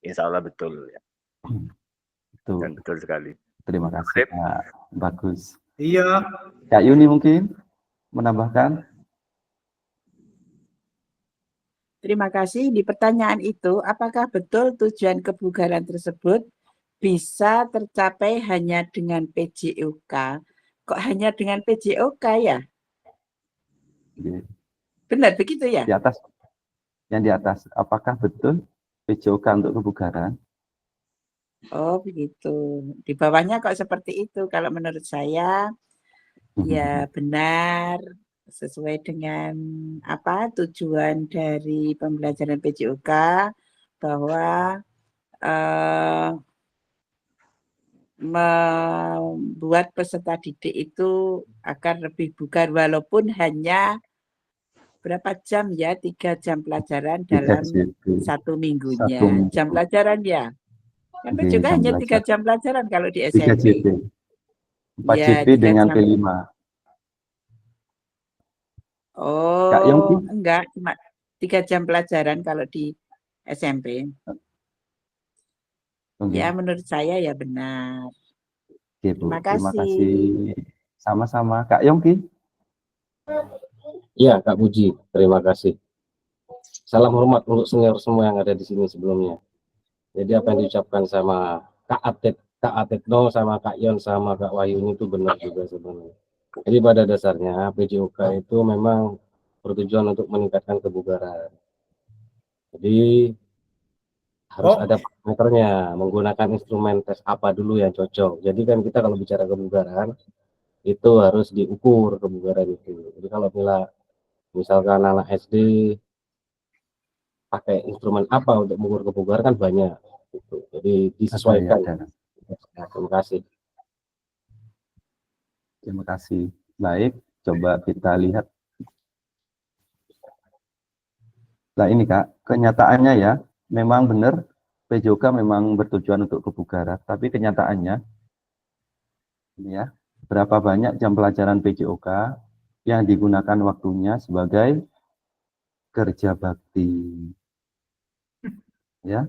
insya Allah betul, ya. Dan betul sekali. Terima kasih, Kak. Bagus. Iya. Kak Yuni mungkin menambahkan? Terima kasih. Di pertanyaan itu, apakah betul tujuan kebugaran tersebut bisa tercapai hanya dengan PJOK? Kok hanya dengan PJOK ya? Benar begitu ya? Di atas, yang di atas, apakah betul PJOK untuk kebugaran? Oh begitu. Di bawahnya kok seperti itu. Kalau menurut saya, ya benar. Sesuai dengan apa tujuan dari pembelajaran PJOK bahwa membuat peserta didik itu akan lebih bugar walaupun hanya berapa jam ya, 3 jam pelajaran dalam 1 minggunya. Jam pelajaran ya. Kan PJOK hanya 3 jam pelajaran kalau di SMP. 4 JP dengan P5. Oh, enggak, cuma 3 jam pelajaran kalau di SMP. Ya, menurut saya ya benar. Oke, Bu. Terima kasih. Terima kasih. Sama-sama. Kak Yongki? Iya, Kak Puji. Terima kasih. Salam hormat untuk senior semua yang ada di sini sebelumnya. Jadi apa yang diucapkan sama Kak Atetno, sama Kak Yon, sama Kak Wahyu itu benar juga sebenarnya. Jadi pada dasarnya PJOK itu memang bertujuan untuk meningkatkan kebugaran. Jadi harus ada parameternya, menggunakan instrumen tes apa dulu yang cocok. Jadi kan kita kalau bicara kebugaran itu harus diukur kebugaran itu. Jadi kalau misalkan anak SD pakai instrumen apa untuk mengukur kebugaran kan banyak. Gitu. Jadi disesuaikan. Terima kasih. Terima kasih. Baik, coba kita lihat. Nah ini Kak, kenyataannya ya, memang benar PJOK memang bertujuan untuk kebugaran, tapi kenyataannya, ini ya, berapa banyak jam pelajaran PJOK yang digunakan waktunya sebagai kerja bakti. Ya,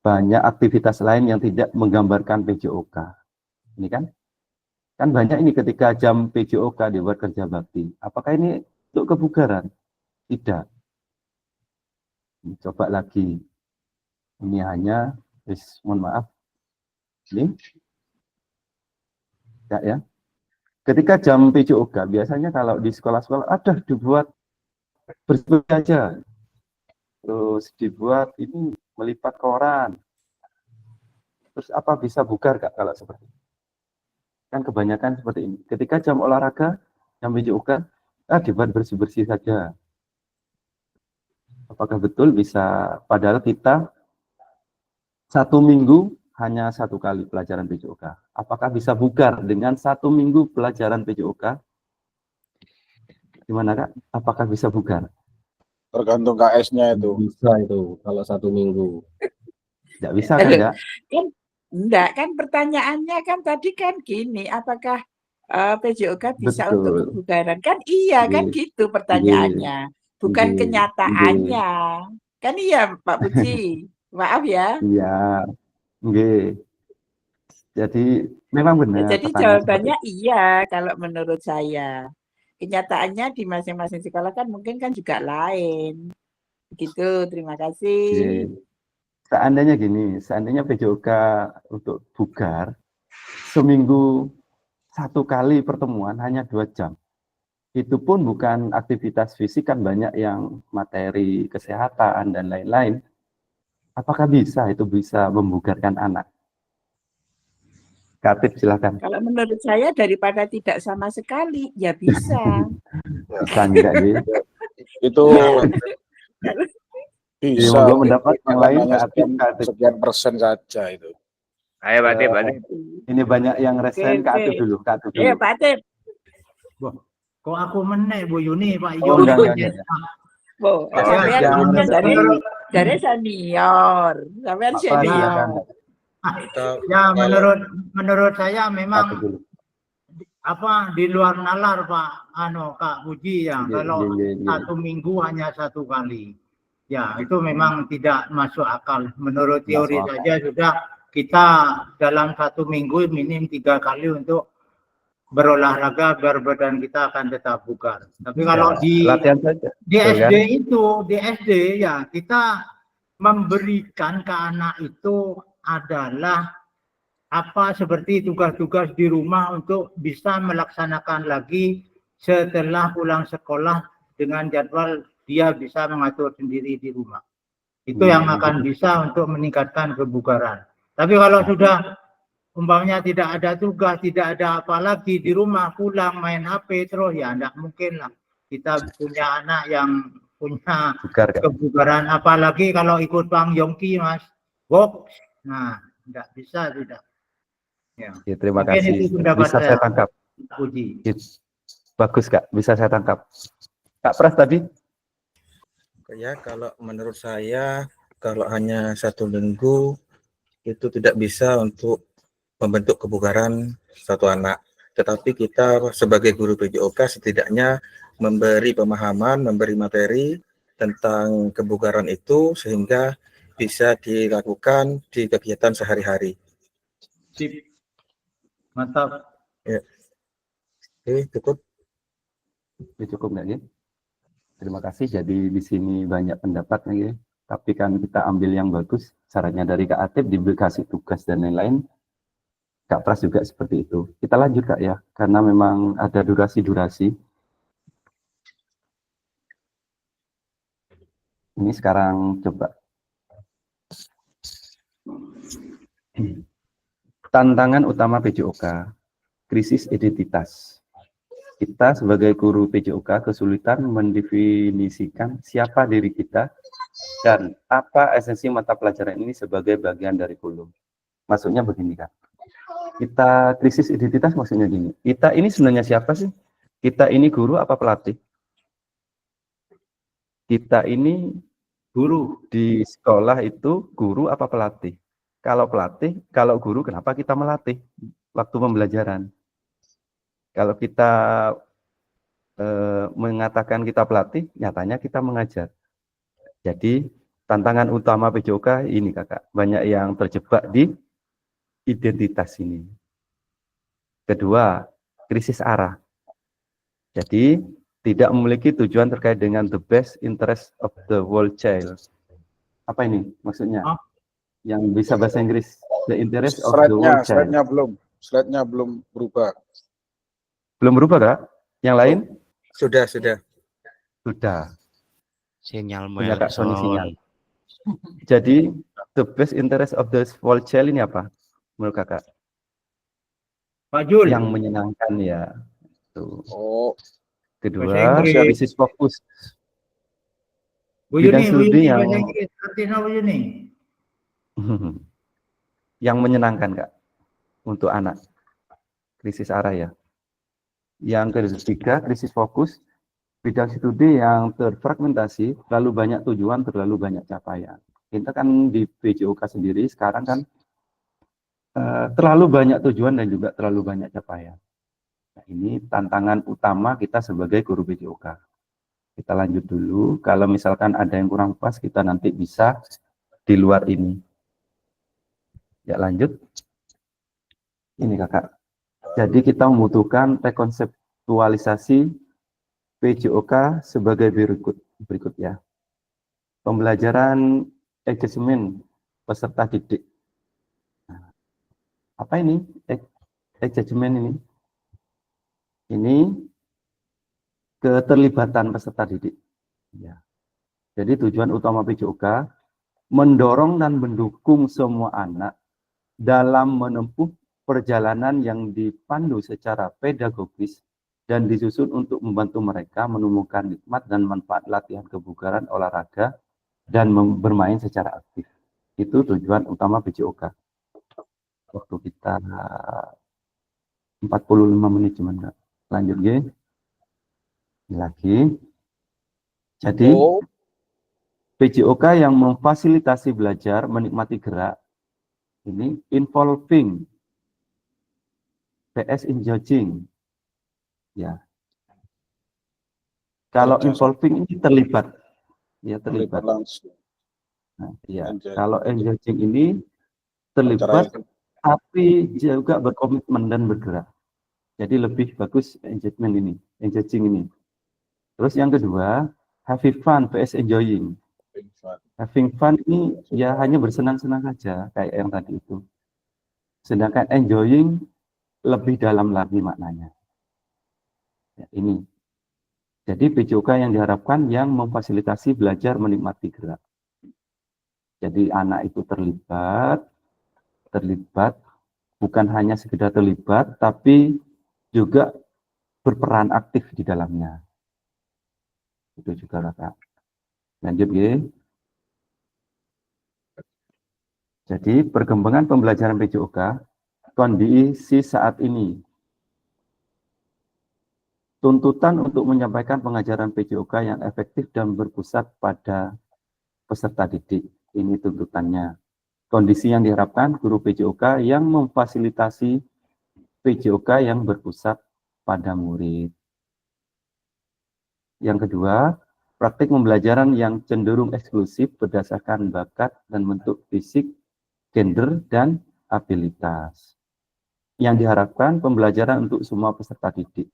banyak aktivitas lain yang tidak menggambarkan PJOK. Ini kan banyak ini ketika jam PJOK dibuat kerja bakti. Apakah ini untuk kebugaran? Tidak. Coba lagi. Ini hanya, mohon maaf. Ini. Ya. Ketika jam PJOK, biasanya kalau di sekolah-sekolah ada dibuat bersih aja. Terus dibuat ini melipat koran. Terus apa bisa bugar Kak kalau seperti ini? Kan kebanyakan seperti ini. Ketika jam olahraga, jam PJOK, dibuat bersih-bersih saja. Apakah betul bisa, padahal kita 1 minggu hanya 1 kali pelajaran PJOK. Apakah bisa bugar dengan 1 minggu pelajaran PJOK? Gimana Kak? Apakah bisa bugar? Tergantung KS-nya itu. Bisa itu, kalau 1 minggu. Tidak bisa kan Kak? Enggak, kan pertanyaannya kan tadi kan gini, apakah PJOK bisa Betul. untuk kebugaran? Kan iya, kan gitu pertanyaannya. Bukan kenyataannya. Kan iya Pak Puji. Maaf ya. Iya. Jadi memang benar. Jadi jawabannya iya kalau menurut saya. Kenyataannya di masing-masing sekolah kan mungkin kan juga lain. Begitu, terima kasih. Seandainya gini, seandainya PJOK untuk bugar, seminggu 1 kali pertemuan hanya 2 jam. Itu pun bukan aktivitas fisik, kan banyak yang materi kesehatan dan lain-lain. Apakah bisa itu bisa membugarkan anak? Katip silakan. Kalau menurut saya daripada tidak sama sekali, ya bisa. Bisa enggak sih? Itu Bisa. monggo mendapat yang lain hanya Kak Atip, Kak Atip. sekian persen saja itu. Ayo Pak Atip, Pak Atip. Ini banyak yang resen, Kak Atip Oke. dulu, Kak Atip Iya dulu. Pak Atip. Kok aku meneh Bu Yuni, Pak Oh, Iyo. enggak. Bu, Ya, sampean jangan ini dari menurut- senior. Sampean Pak Pras, senior. silakan. Ya menurut saya Kak Atip memang dulu. di luar nalar Pak Kak Puji ya. Iya, Kalau iya. satu minggu hanya 1 kali. Ya itu memang tidak masuk akal. Menurut Masuk teori akal. saja sudah kita dalam 1 minggu minim 3 kali untuk berolahraga biar badan kita akan tetap bugar. Tapi kalau di latihan saja. di Betul SD kan? itu, di SD ya kita memberikan ke anak itu adalah seperti tugas-tugas di rumah untuk bisa melaksanakan lagi setelah pulang sekolah dengan jadwal dia bisa mengatur sendiri di rumah. Itu yang akan bisa untuk meningkatkan kebugaran. Tapi kalau sudah umpamanya tidak ada tugas, tidak ada apa lagi di rumah, pulang main HP terus, ya tidak mungkin lah kita punya anak yang punya Bugar, Kak. kebugaran, apalagi kalau ikut Bang Yongki Mas. Nah, tidak bisa tidak. Ya. Ya, terima Mungkin kasih. itu pendapat Bisa saya tangkap. Puji. Bagus Kak, bisa saya tangkap. Kak Pras tadi? Ya, kalau menurut saya, kalau hanya 1 minggu itu tidak bisa untuk membentuk kebugaran satu anak. Tetapi kita sebagai guru PJOK setidaknya memberi pemahaman, memberi materi tentang kebugaran itu sehingga bisa dilakukan di kegiatan sehari-hari. Sip. Mantap. Ya. Oke, cukup. Ya, cukup nggak ya? Terima kasih. Jadi di sini banyak pendapat ya. Tapi kan kita ambil yang bagus. Sarannya dari Kak Atip dikasih tugas dan lain-lain. Kak Pras juga seperti itu. Kita lanjut Kak ya, karena memang ada durasi-durasi. Ini sekarang coba. Tantangan utama PJOK, krisis identitas. Kita sebagai guru PJOK kesulitan mendefinisikan siapa diri kita dan apa esensi mata pelajaran ini sebagai bagian dari kurikulum. Maksudnya begini Kak. Kita krisis identitas maksudnya gini. Kita ini sebenarnya siapa sih? Kita ini guru apa pelatih? Kita ini guru di sekolah itu guru apa pelatih? Kalau pelatih, kalau guru kenapa kita melatih waktu pembelajaran? Kalau kita mengatakan kita pelatih, nyatanya kita mengajar. Jadi tantangan utama PJOK ini Kakak, banyak yang terjebak di identitas ini. Kedua, krisis arah. Jadi tidak memiliki tujuan terkait dengan the best interest of the whole child. Apa ini maksudnya? Yang bisa bahasa Inggris, the interest of the whole child. Slide-nya belum berubah. Belum berubah Kak? Yang lain? Sudah. Sinyal Punya Kak Sony sinyal. Melson. Jadi the best interest of the whole child ini apa menurut Kakak? Pak Jul. Yang menyenangkan ya. Tuh. Oh. Kedua, krisis fokus. Bu Yuni, yang bahasa Inggris. Artinya Bu Yuni. Yang menyenangkan Kak untuk anak. Krisis arah ya. Yang ketiga, krisis fokus. Bidang studi yang terfragmentasi, terlalu banyak tujuan, terlalu banyak capaian. Kita kan di PJOK sendiri sekarang kan terlalu banyak tujuan dan juga terlalu banyak capaian. Nah, ini tantangan utama kita sebagai guru PJOK. Kita lanjut dulu. Kalau misalkan ada yang kurang pas, kita nanti bisa di luar ini. Ya lanjut. Ini Kakak. Jadi kita membutuhkan rekonseptualisasi PJOK sebagai berikut ya. Pembelajaran engagement peserta didik. Nah, apa ini engagement ini? Ini keterlibatan peserta didik. Ya. Jadi tujuan utama PJOK mendorong dan mendukung semua anak dalam menempuh perjalanan yang dipandu secara pedagogis dan disusun untuk membantu mereka menemukan nikmat dan manfaat latihan kebugaran olahraga dan bermain secara aktif. Itu tujuan utama PJOK. Waktu kita 45 menit cuman, Kak. Lanjut, G. Lagi. Jadi, PJOK yang memfasilitasi belajar menikmati gerak, ini involving PS engaging. Ya. Kalau involving ini terlibat. Ya, terlibat. langsung. Nah, ya. Kalau engaging ini terlibat tapi juga berkomitmen dan bergerak. Jadi lebih bagus engagement ini, engaging ini. Terus yang kedua, having fun vs enjoying. Having fun ini ya hanya bersenang-senang saja kayak yang tadi itu. Sedangkan enjoying lebih dalam lagi maknanya. Ya, ini. Jadi PJOK yang diharapkan yang memfasilitasi belajar menikmati gerak. Jadi anak itu terlibat bukan hanya sekedar terlibat, tapi juga berperan aktif di dalamnya. Itu juga Kak. Lanjut ya. Jadi perkembangan pembelajaran PJOK, kondisi saat ini. Tuntutan untuk menyampaikan pengajaran PJOK yang efektif dan berpusat pada peserta didik. Ini tuntutannya. Kondisi yang diharapkan guru PJOK yang memfasilitasi PJOK yang berpusat pada murid. Yang kedua, praktik pembelajaran yang cenderung eksklusif berdasarkan bakat dan bentuk fisik, gender, dan abilitas. Yang diharapkan pembelajaran untuk semua peserta didik.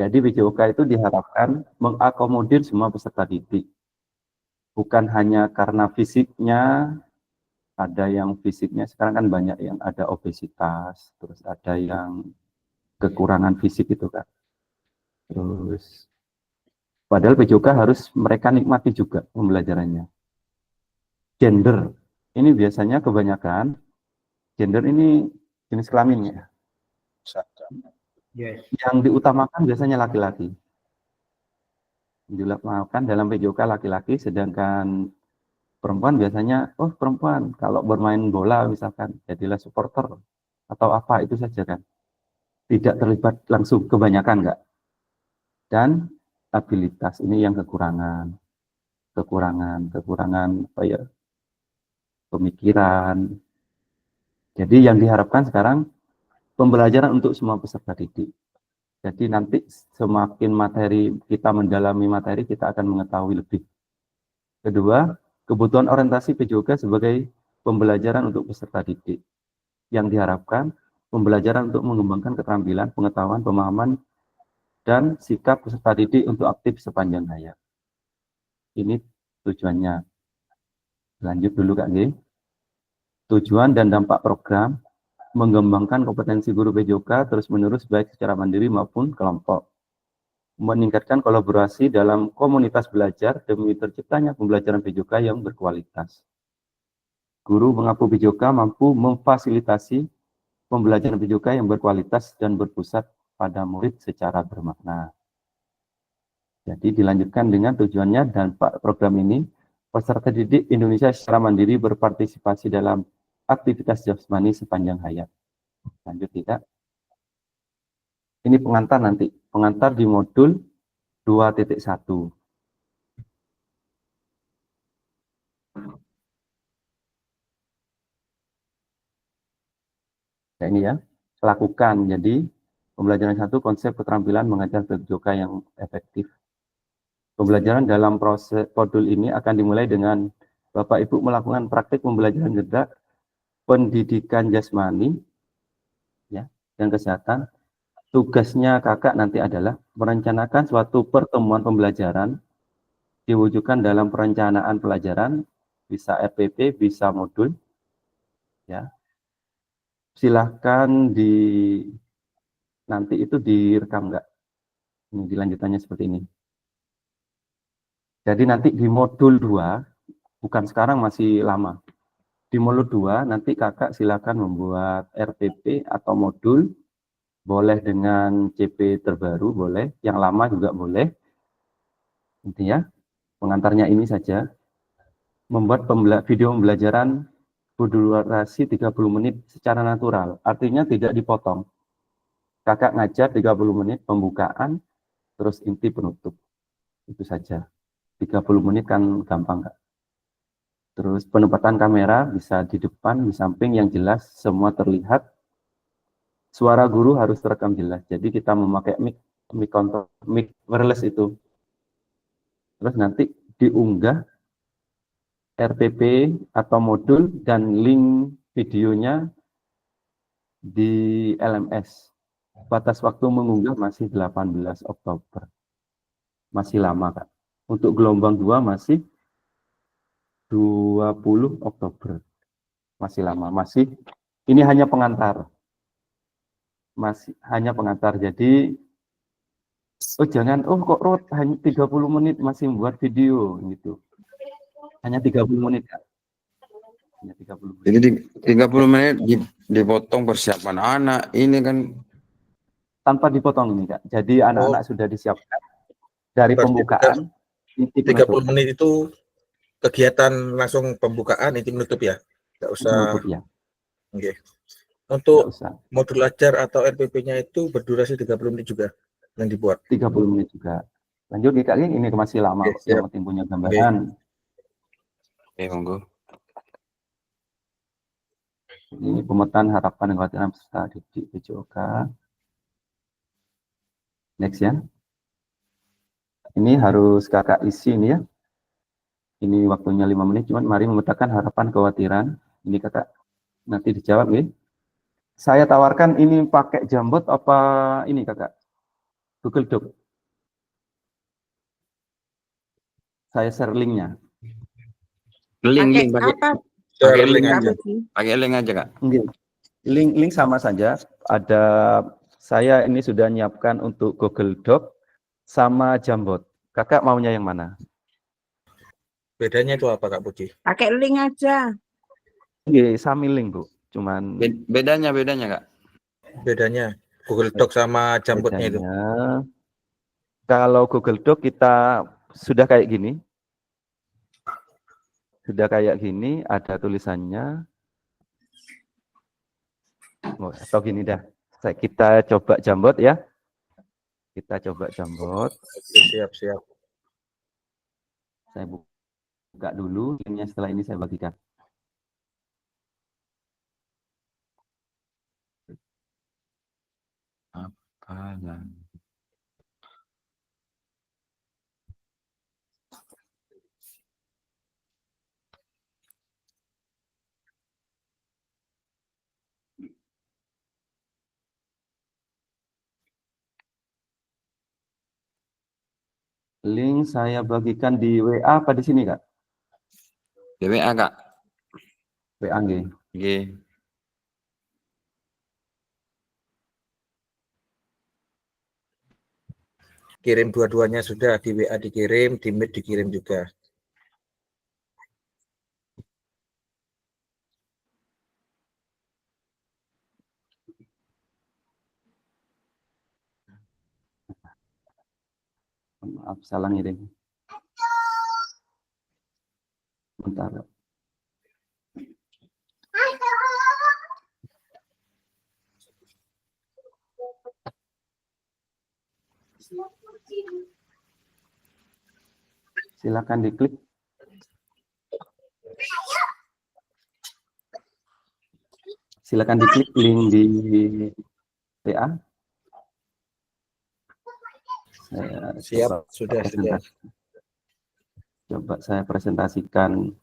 Jadi PJOK itu diharapkan mengakomodir semua peserta didik. Bukan hanya karena fisiknya, ada yang fisiknya sekarang kan banyak yang ada obesitas, terus ada yang kekurangan fisik itu kan. Terus padahal PJOK harus mereka nikmati juga pembelajarannya. Gender, ini biasanya kebanyakan gender ini jenis kelamin ya. Yes. Yang diutamakan biasanya laki-laki. Diutamakan dalam PJOK laki-laki, sedangkan perempuan biasanya, oh perempuan kalau bermain bola misalkan jadilah supporter atau apa itu saja kan. Tidak terlibat langsung, kebanyakan enggak. Dan abilitas ini yang kekurangan apa ya, pemikiran. Jadi yang diharapkan sekarang pembelajaran untuk semua peserta didik. Jadi nanti semakin materi kita mendalami materi, kita akan mengetahui lebih. Kedua, kebutuhan orientasi PJOK sebagai pembelajaran untuk peserta didik. Yang diharapkan pembelajaran untuk mengembangkan keterampilan, pengetahuan, pemahaman, dan sikap peserta didik untuk aktif sepanjang hayat. Ini tujuannya. Lanjut dulu Kak G. Tujuan dan dampak program mengembangkan kompetensi guru PJOK terus-menerus baik secara mandiri maupun kelompok. Meningkatkan kolaborasi dalam komunitas belajar demi terciptanya pembelajaran PJOK yang berkualitas. Guru mengaku PJOK mampu memfasilitasi pembelajaran PJOK yang berkualitas dan berpusat pada murid secara bermakna. Jadi dilanjutkan dengan tujuannya dan program ini, peserta didik Indonesia secara mandiri berpartisipasi dalam aktivitas jasmani sepanjang hayat. Lanjut tidak? Ini pengantar nanti, pengantar di modul 2.1. Nah, ini ya, lakukan. Jadi pembelajaran 1 konsep keterampilan mengajar PJOK yang efektif. Pembelajaran dalam proses modul ini akan dimulai dengan Bapak Ibu melakukan praktik pembelajaran gerak, pendidikan jasmani, ya, dan kesehatan. Tugasnya kakak nanti adalah merencanakan suatu pertemuan pembelajaran, diwujudkan dalam perencanaan pelajaran, bisa RPP, bisa modul, ya. Silahkan nanti itu direkam enggak? Ini dilanjutannya seperti ini. Jadi nanti di modul 2, bukan sekarang masih lama. Di modul 2 nanti kakak silakan membuat RPP atau modul, boleh dengan CP terbaru, boleh, yang lama juga boleh. Intinya pengantarnya ini saja. membuat video pembelajaran berdurasi 30 menit secara natural, artinya tidak dipotong. Kakak ngajar 30 menit pembukaan, terus inti penutup. Itu saja. 30 menit kan gampang, Kak. Terus penempatan kamera bisa di depan, di samping yang jelas, semua terlihat. Suara guru harus terekam jelas. Jadi kita memakai mic wireless itu. Terus nanti diunggah RPP atau modul dan link videonya di LMS. Batas waktu mengunggah masih 18 Oktober. Masih lama, Kak. Untuk gelombang 2 masih 20 Oktober. Masih lama. Masih, ini hanya pengantar. Masih hanya pengantar. Jadi, jangan, kok Rod, hanya 30 menit masih membuat video, gitu. Hanya 30 menit, Kak. Hanya 30 menit. Jadi 30 menit dipotong persiapan anak, ini kan Tanpa dipotong ini, Kak. Jadi anak-anak sudah disiapkan dari pembukaan. 30 menit itu kegiatan langsung pembukaan, inti menutup ya? Nggak usah. Menutup, ya. Oke. Untuk modul ajar atau RPP-nya itu berdurasi 30 menit juga yang dibuat? 30 menit juga. Lanjut, Kak, ini masih lama. Yang penting punya gambaran. Oke, monggo. Ini pemetaan harapan dan kekhawatiran peserta didik PJOK. Next ya. Ini harus kakak isi ini ya. Ini waktunya 5 menit, cuman mari memetakan harapan kekhawatiran. Ini kakak nanti dijawab ya. Saya tawarkan ini pakai Jamboard apa ini kakak? Google Doc. Saya share linknya. Link pakai link aja, Kak. Link sama saja. Ada, saya ini sudah nyiapkan untuk Google Doc sama Jamboard. Kakak maunya yang mana? Bedanya itu apa, Kak Puji? Pakai link aja. Sami link, Bu. Cuman bedanya, Kak. Bedanya Google Doc sama Jamboardnya itu. Kalau Google Doc kita sudah kayak gini. Sudah kayak gini, ada tulisannya. Atau gini dah. Kita coba Jamboard ya. Kita coba Jamboard. Siap. Saya buka dulu linknya, setelah ini saya bagikan. Link saya bagikan di WA apa di sini, Kak? Di WA, Kak. WA nggih. Nggih. Kirim dua-duanya sudah, di WA dikirim, di Meet dikirim juga. Maaf, salah ngirim. Bentar. Silakan diklik. Silakan diklik link di WA. Siap, sudah. Coba saya presentasikan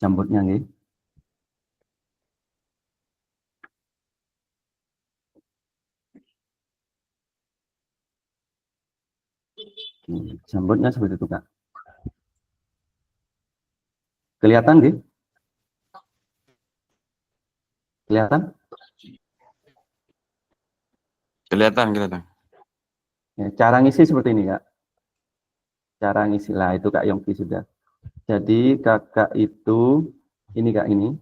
Jamboardnya nih. Jamboardnya seperti itu, Kak. Kelihatan nggih? Kelihatan? Kelihatan. Ya, cara ngisi seperti ini, Kak. Cara ngisi lah itu Kak Yongki sudah. Jadi kakak itu ini Kak ini.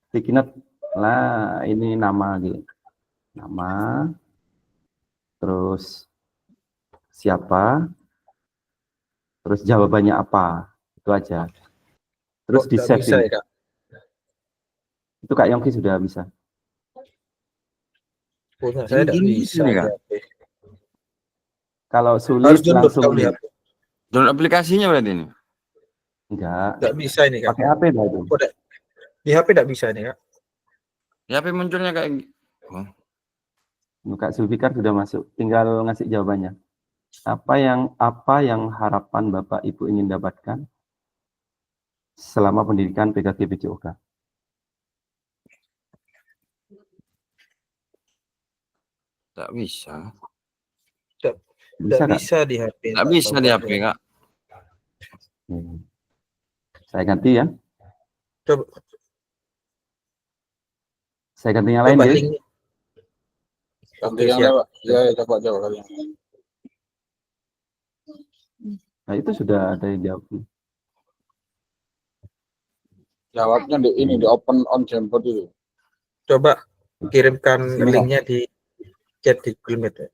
Sticky note lah, ini nama gitu. Nama. Terus siapa? terus jawabannya apa, itu aja. Terus Kok di nggak bisa setting. ya, Kak? Itu Kak Yongki sudah bisa. Punya saya nggak Gini bisa nih, di Kak. HP. Kalau Harus sulit download langsung kalau di HP. Download aplikasinya berarti ini. enggak Nggak bisa ini, Kak. pakai HP dah itu. Kok di HP nggak bisa nih, Kak. Ya, apa munculnya kayak oh, Kak Zulfikar sudah masuk, tinggal ngasih jawabannya. Apa yang harapan Bapak Ibu ingin dapatkan selama pendidikan PKK PJOK? tak bisa. Nggak Bisa Kak? bisa di HP. Tak bisa di HP, Kak. Saya ganti ya. Coba, Saya ganti yang lain coba ya. link. Ganti Oke, yang siap. lewat. Ya, coba jawab kalian. Nah itu sudah ada yang jawab. Jawabnya di ini, di open on Jamboard itu. Coba kirimkan Ini, Kak. linknya di chat di Google Meet. Ya.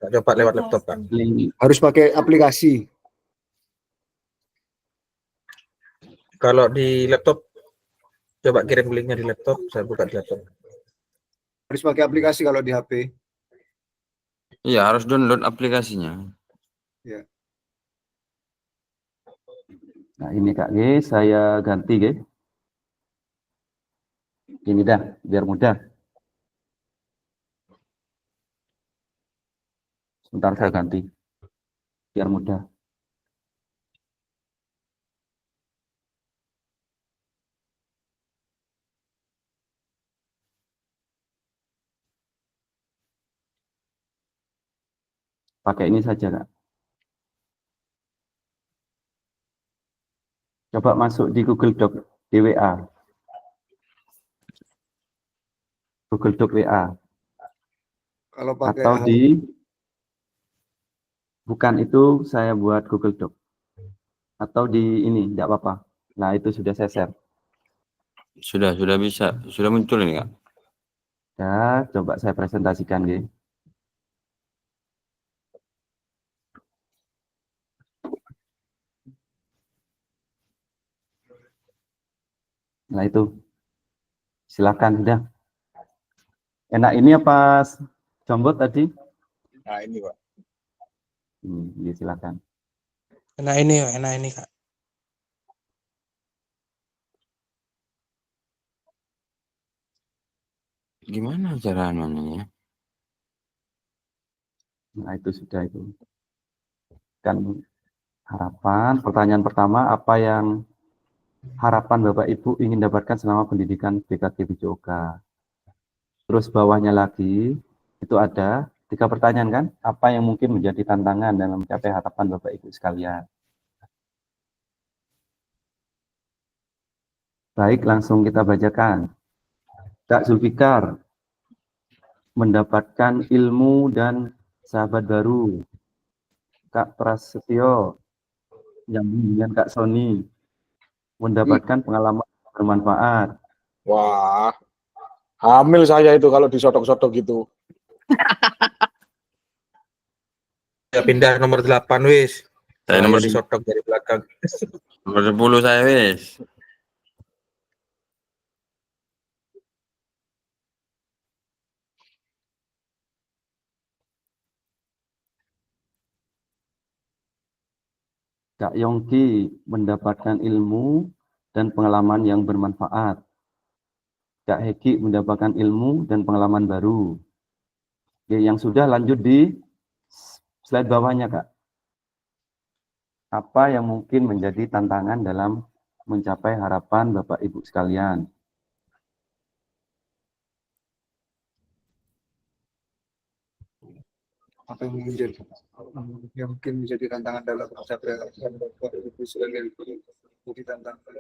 Kak, coba lewat laptop, Kak. Link. Harus pakai aplikasi. Kalau di laptop, coba kirim linknya di laptop. Saya buka di laptop. Harus pakai aplikasi kalau di HP. Iya, harus download aplikasinya. Nah ini Kak G, saya ganti G. Ini dah, biar mudah. Sebentar saya ganti, biar mudah. Pakai ini saja Kak. Coba masuk di Google Doc, di WA. Google Doc WA. Kalau pakai Atau di, bukan itu saya buat Google Doc. Atau di ini, tidak apa-apa. Nah itu sudah saya share. Sudah bisa. Sudah muncul ini, Kak. Ya, coba saya presentasikan G. Nah itu, silakan sudah. Enak ini apa Jambot tadi? Nah, ini, Pak. Ya, silakan. Enak ini Kak. Gimana cara anunya? Nah itu sudah itu. Kan harapan, pertanyaan pertama, apa yang harapan Bapak Ibu ingin dapatkan selama pendidikan BKG PJOK? Terus bawahnya lagi, itu ada 3 pertanyaan kan? Apa yang mungkin menjadi tantangan dalam mencapai harapan Bapak Ibu sekalian? Baik, langsung kita bacakan. Kak Zulfikar mendapatkan ilmu dan sahabat baru. Kak Prasetyo yang dengan Kak Sony mendapatkan pengalaman bermanfaat. Wah, hamil saya itu kalau disodok-sodok gitu. Ya pindah nomor 8 wis. Saya nomor disodok dari belakang. Nomor 10 saya wis. Kak Yongki mendapatkan ilmu dan pengalaman yang bermanfaat. Kak Heki mendapatkan ilmu dan pengalaman baru. Oke, yang sudah lanjut di slide bawahnya, Kak. Apa yang mungkin menjadi tantangan dalam mencapai harapan Bapak Ibu sekalian? Apa yang mungkin menjadi tantangan dalam mencapai harapan Bapak Ibu sekalian jadi tantangan.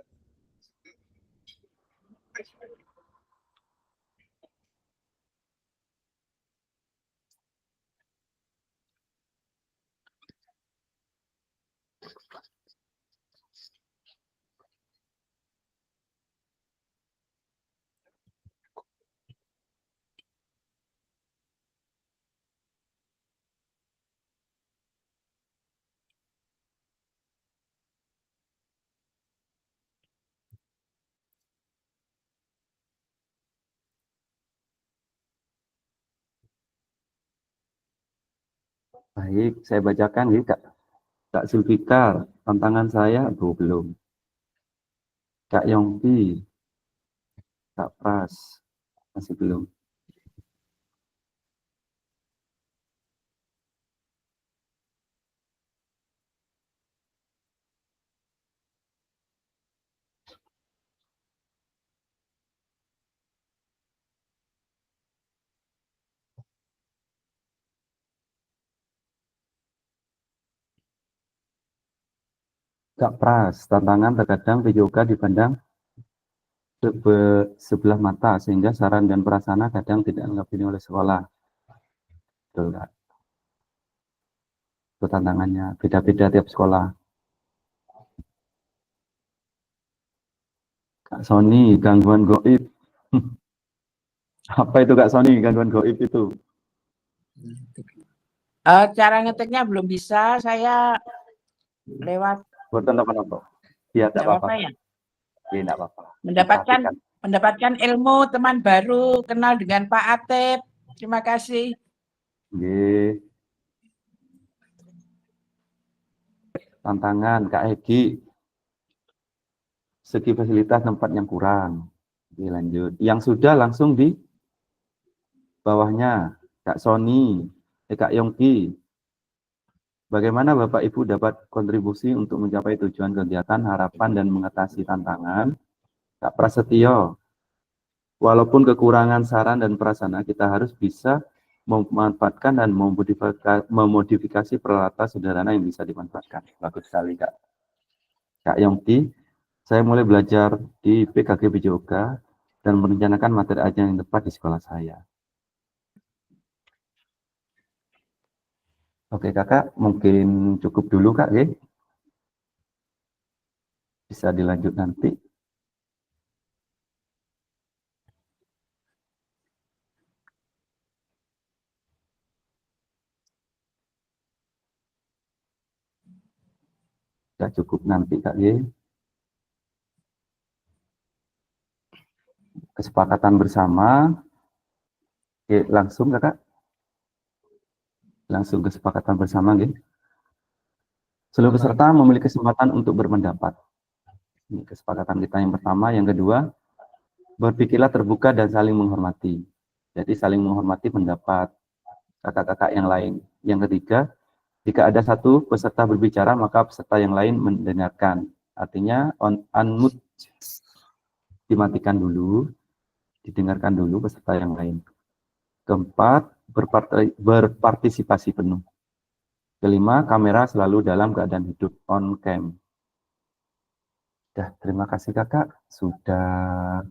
Baik, saya bacakan ya Kak Zulfikar, tantangan saya belum. Kak Yongki, Kak Pras, masih belum. Kak Pras, tantangan terkadang PJOK dipandang sebelah mata sehingga saran dan prasana kadang tidak dianggap ini oleh sekolah. Betul, Kak. Itu tantangannya, beda-beda tiap sekolah. Kak Sony, gangguan goib. Apa itu Kak Sony, gangguan goib itu? Cara ngetiknya belum bisa, saya lewat Buatan apa-apa. Ya, tidak apa-apa. ya. Ya, tidak apa-apa. Mendapatkan ilmu, teman baru, kenal dengan Pak Atep. Terima kasih. Oke. Tantangan Kak Egi. Segi fasilitas tempat yang kurang. Oke, lanjut. Yang sudah langsung di bawahnya. Kak Sony, Kak Yongki. Bagaimana Bapak Ibu dapat kontribusi untuk mencapai tujuan kegiatan, harapan, dan mengatasi tantangan? Kak Prasetyo, walaupun kekurangan saran dan prasana, kita harus bisa memanfaatkan dan memodifikasi peralatan sederhana yang bisa dimanfaatkan. Bagus sekali Kak. Kak Yongki, saya mulai belajar di PKG PJOK dan merencanakan materi ajar yang tepat di sekolah saya. Oke Kakak, mungkin cukup dulu Kak, ya. Bisa dilanjut nanti. Sudah cukup nanti Kak, ya. Kesepakatan bersama. Oke, langsung Kakak. Langsung kesepakatan bersama, ya. Seluruh peserta memiliki kesempatan untuk berpendapat. Ini kesepakatan kita yang pertama. Yang kedua, berpikirlah terbuka dan saling menghormati. Jadi saling menghormati pendapat kakak-kakak yang lain. Yang ketiga, jika ada satu peserta berbicara, maka peserta yang lain mendengarkan. Artinya unmute, dimatikan dulu, didengarkan dulu peserta yang lain. Keempat, berpartisipasi penuh. Kelima, kamera selalu dalam keadaan hidup, on cam. Terima kasih kakak, sudah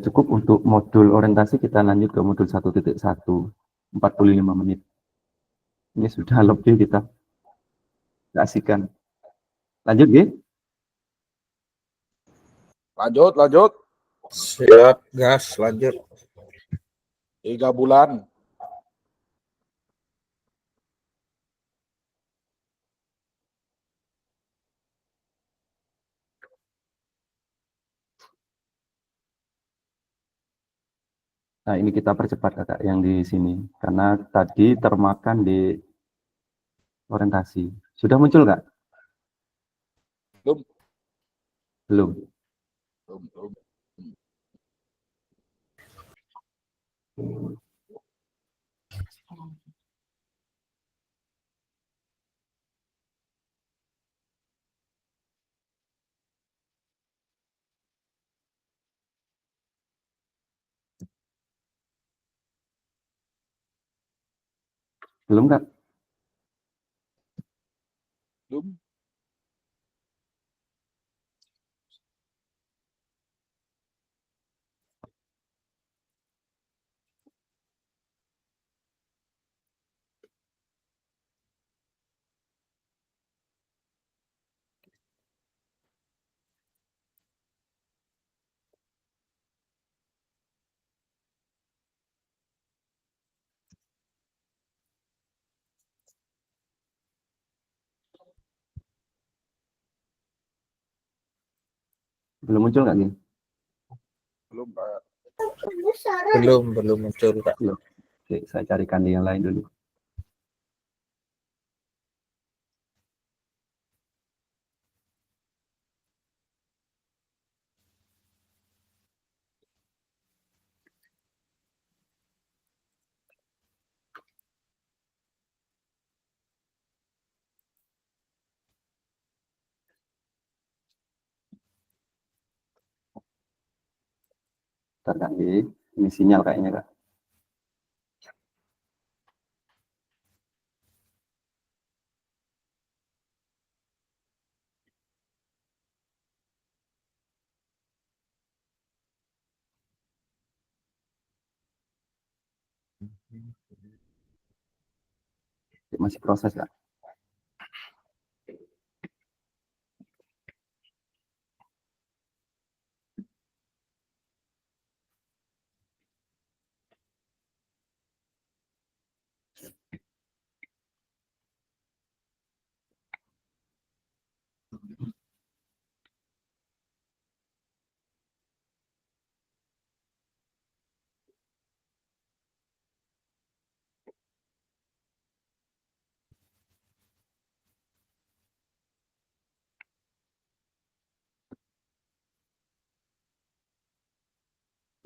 cukup untuk modul orientasi. Kita lanjut ke modul 1.1, 45 menit. Ini sudah lebih kita kasihkan. Lanjut, ya? Lanjut. Siap, gas, lanjut. 3 bulan. Nah, ini kita percepat kakak yang di sini. Karena tadi termakan di orientasi. Sudah muncul Kak? Belum. Belum. Belum Kak? Belum. Belum muncul Kak? Belum, Pak. Belum muncul, Pak. Belum. Oke, saya carikan di yang lain dulu. Bentar, Kak. Ini sinyal kayaknya, Kak. Masih proses, Kak.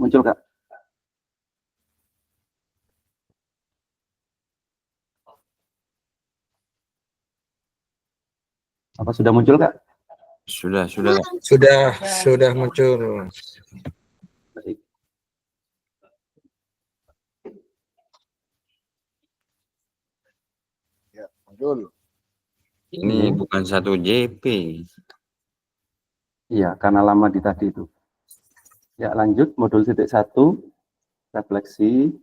Muncul, Kak. Apa sudah muncul, Kak? Sudah. Sudah muncul. Baik. Ya, muncul. Ini bukan satu JP. Iya, karena lama di tadi itu. Ya, lanjut modul titik 1, refleksi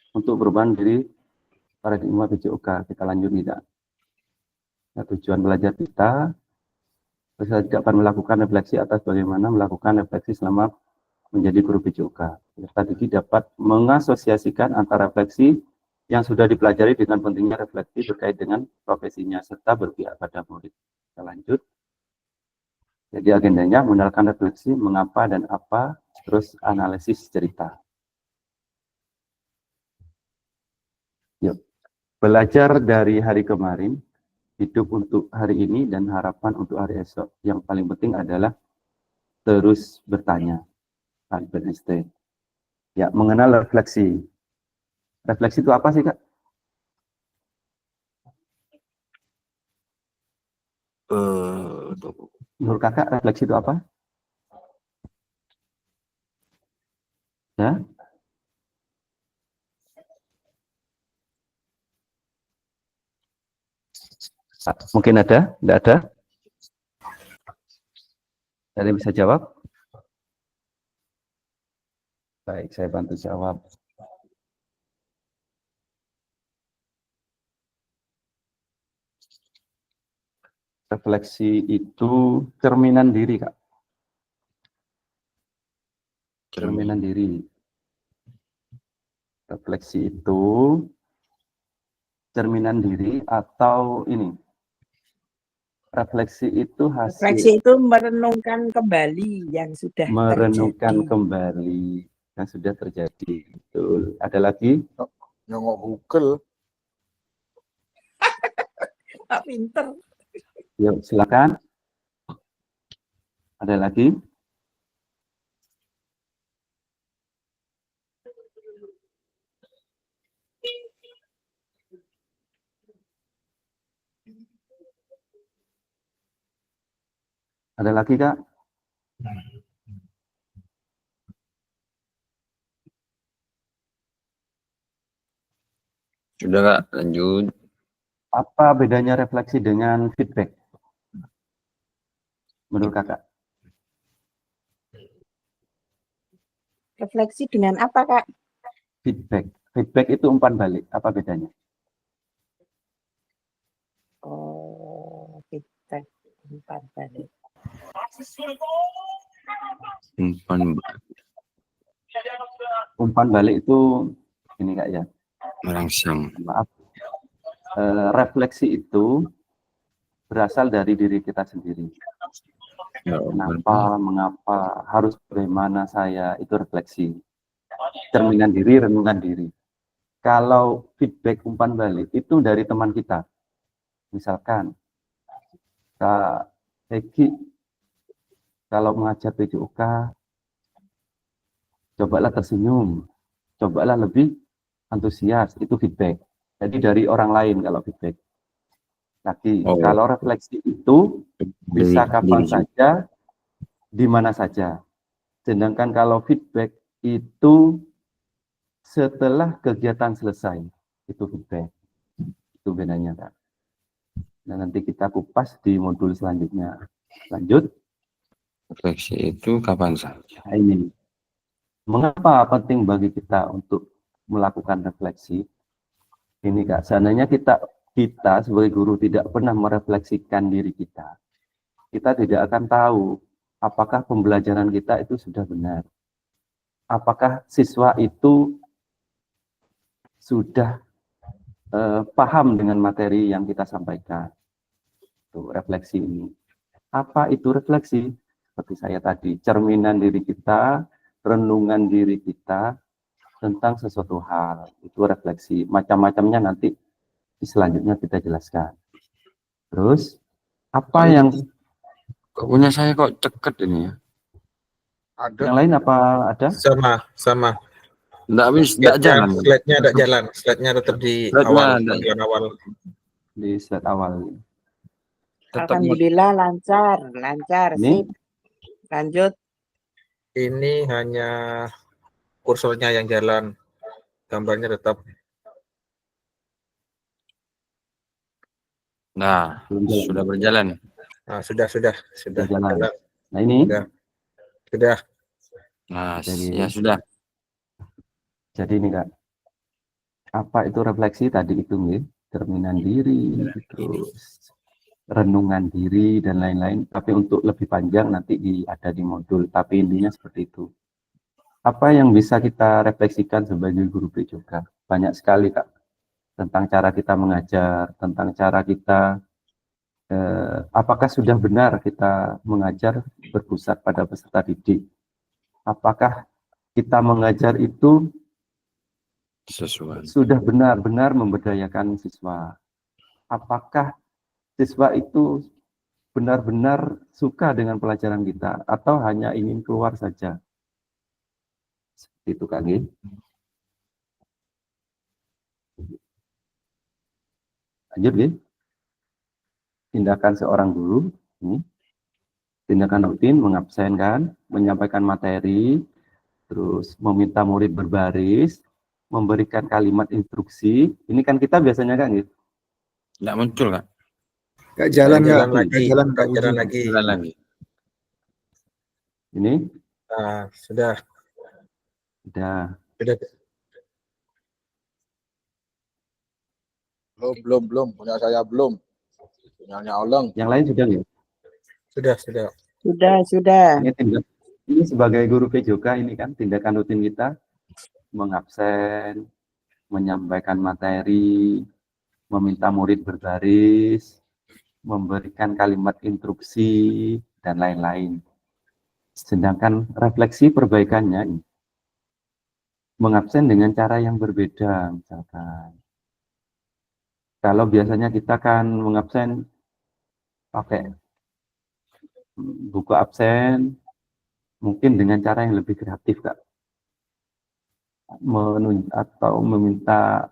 untuk perubahan diri paradigma PJOK. Kita lanjut tidak. Ya, tujuan belajar kita tidak akan melakukan refleksi atas bagaimana melakukan refleksi selama menjadi guru PJOK. Peserta didik dapat mengasosiasikan antara refleksi yang sudah dipelajari dengan pentingnya refleksi terkait dengan profesinya serta berpihak pada murid. Kita lanjut. Jadi agendanya mengenalkan refleksi, mengapa dan apa, terus analisis cerita. Yuk, belajar dari hari kemarin, hidup untuk hari ini dan harapan untuk hari esok. Yang paling penting adalah terus bertanya. Albert Einstein. Ya, mengenal refleksi. Refleksi itu apa sih, Kak? Menurut Kakak, refleksi itu apa? Ya? Mungkin ada? Tidak ada? Ada yang bisa jawab? Baik, saya bantu jawab. Refleksi itu cerminan diri, Kak. Cerminan diri. Refleksi itu cerminan diri atau ini. Refleksi itu hasil. Refleksi itu merenungkan kembali yang sudah merenungkan terjadi. kembali yang sudah terjadi. Betul. Ada lagi? Nyongok Google. Pak pinter. Yuk, silakan. Ada lagi? Ada lagi, Kak? Sudah, Kak, lanjut. Apa bedanya refleksi dengan feedback? Menurut Kakak? Refleksi dengan apa, Kak? Feedback. Feedback itu umpan balik. Apa bedanya? Oh, kita umpan balik. Umpan balik itu ini, Kak, ya. Merangsang. Maaf. Refleksi itu berasal dari diri kita sendiri. Kenapa, mengapa, harus bagaimana saya, itu refleksi. Cerminan diri, renungan diri. Kalau feedback umpan balik itu dari teman kita, misalkan Kak Egi kalau mengajar PJOK, cobalah tersenyum, cobalah lebih antusias, itu feedback. Jadi dari orang lain kalau feedback. Lagi, kalau refleksi itu bisa kapan saja, di mana saja. Sedangkan kalau feedback itu setelah kegiatan selesai, itu feedback. Itu bedanya, Kak. Nah, nanti kita kupas di modul selanjutnya. Lanjut. Refleksi itu kapan saja? Nah, ini. Mengapa penting bagi kita untuk melakukan refleksi? Ini, Kak, seandainya kita sebagai guru tidak pernah merefleksikan diri kita tidak akan tahu apakah pembelajaran kita itu sudah benar. Apakah siswa itu sudah paham dengan materi yang kita sampaikan. Itu refleksi ini. Apa itu refleksi? Seperti saya tadi, cerminan diri kita, renungan diri kita tentang sesuatu hal. Itu refleksi. Macam-macamnya nanti selanjutnya kita jelaskan. Terus, apa yang... Kok punya saya kok ceket ini ya? Ada. Yang lain apa ada? Sama. Enggak jalan. Slide-nya ada jalan. Slide-nya tetap di awal. Di slide awal. Alhamdulillah lancar. Ini? Sip. Lanjut. Ini hanya kursornya yang jalan. Gambarnya tetap. Nah, sudah berjalan. Nah, sudah jalan. Nah, ini? Sudah. Nah, ya sudah. Jadi ini, Kak, apa itu refleksi tadi itu nih, cerminan diri, terus renungan diri dan lain-lain. Tapi untuk lebih panjang nanti ada di modul. Tapi intinya seperti itu. Apa yang bisa kita refleksikan sebagai guru PJOK? Banyak sekali, Kak, tentang cara kita mengajar, tentang cara kita apakah sudah benar kita mengajar berpusat pada peserta didik. Apakah kita mengajar itu sudah benar-benar memberdayakan siswa? Apakah siswa itu benar-benar suka dengan pelajaran kita atau hanya ingin keluar saja? Seperti itu, Kak. Lanjut, Gih. Tindakan seorang guru, ini. Tindakan rutin, mengabsenkan, menyampaikan materi, terus meminta murid berbaris, memberikan kalimat instruksi. Ini kan kita biasanya, Kak, gitu. Nggak muncul, Kak. Nggak jalan lagi. Ini? Sudah. Belum. Punya saya belum. Punyanya Oleng. Yang lain sudah nggak? Sudah. Ini sebagai guru PJOK ini kan tindakan rutin kita mengabsen, menyampaikan materi, meminta murid berbaris, memberikan kalimat instruksi dan lain-lain. Sedangkan refleksi perbaikannya mengabsen dengan cara yang berbeda, misalkan. Kalau biasanya kita kan mengabsen pakai buku absen, mungkin dengan cara yang lebih kreatif, Kak. Atau meminta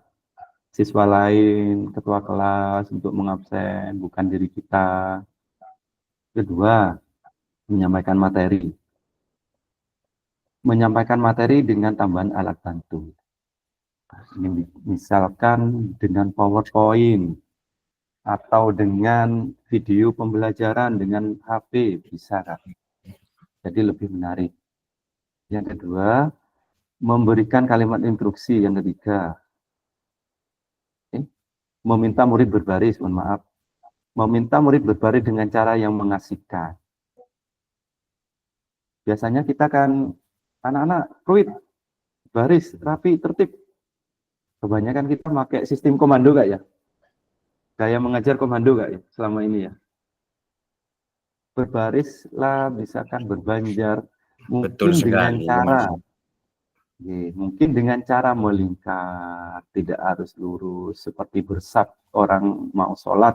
siswa lain, ketua kelas untuk mengabsen, bukan diri kita. Kedua, menyampaikan materi. Menyampaikan materi dengan tambahan alat bantu. Ini misalkan dengan PowerPoint atau dengan video pembelajaran dengan HP bisa, Kak. Jadi lebih menarik. Yang kedua, memberikan kalimat instruksi. Yang ketiga, meminta murid berbaris, mohon maaf. Meminta murid berbaris dengan cara yang mengasihkan. Biasanya kita kan anak-anak fluid, baris, rapi, tertib. Kebanyakan kita pakai sistem komando, Kak, ya. Gaya mengajar komando, Kak, ya, selama ini ya. Berbarislah, misalkan berbanjar, mungkin dengan cara Mungkin dengan cara melingkar, tidak harus lurus seperti bersab orang mau sholat,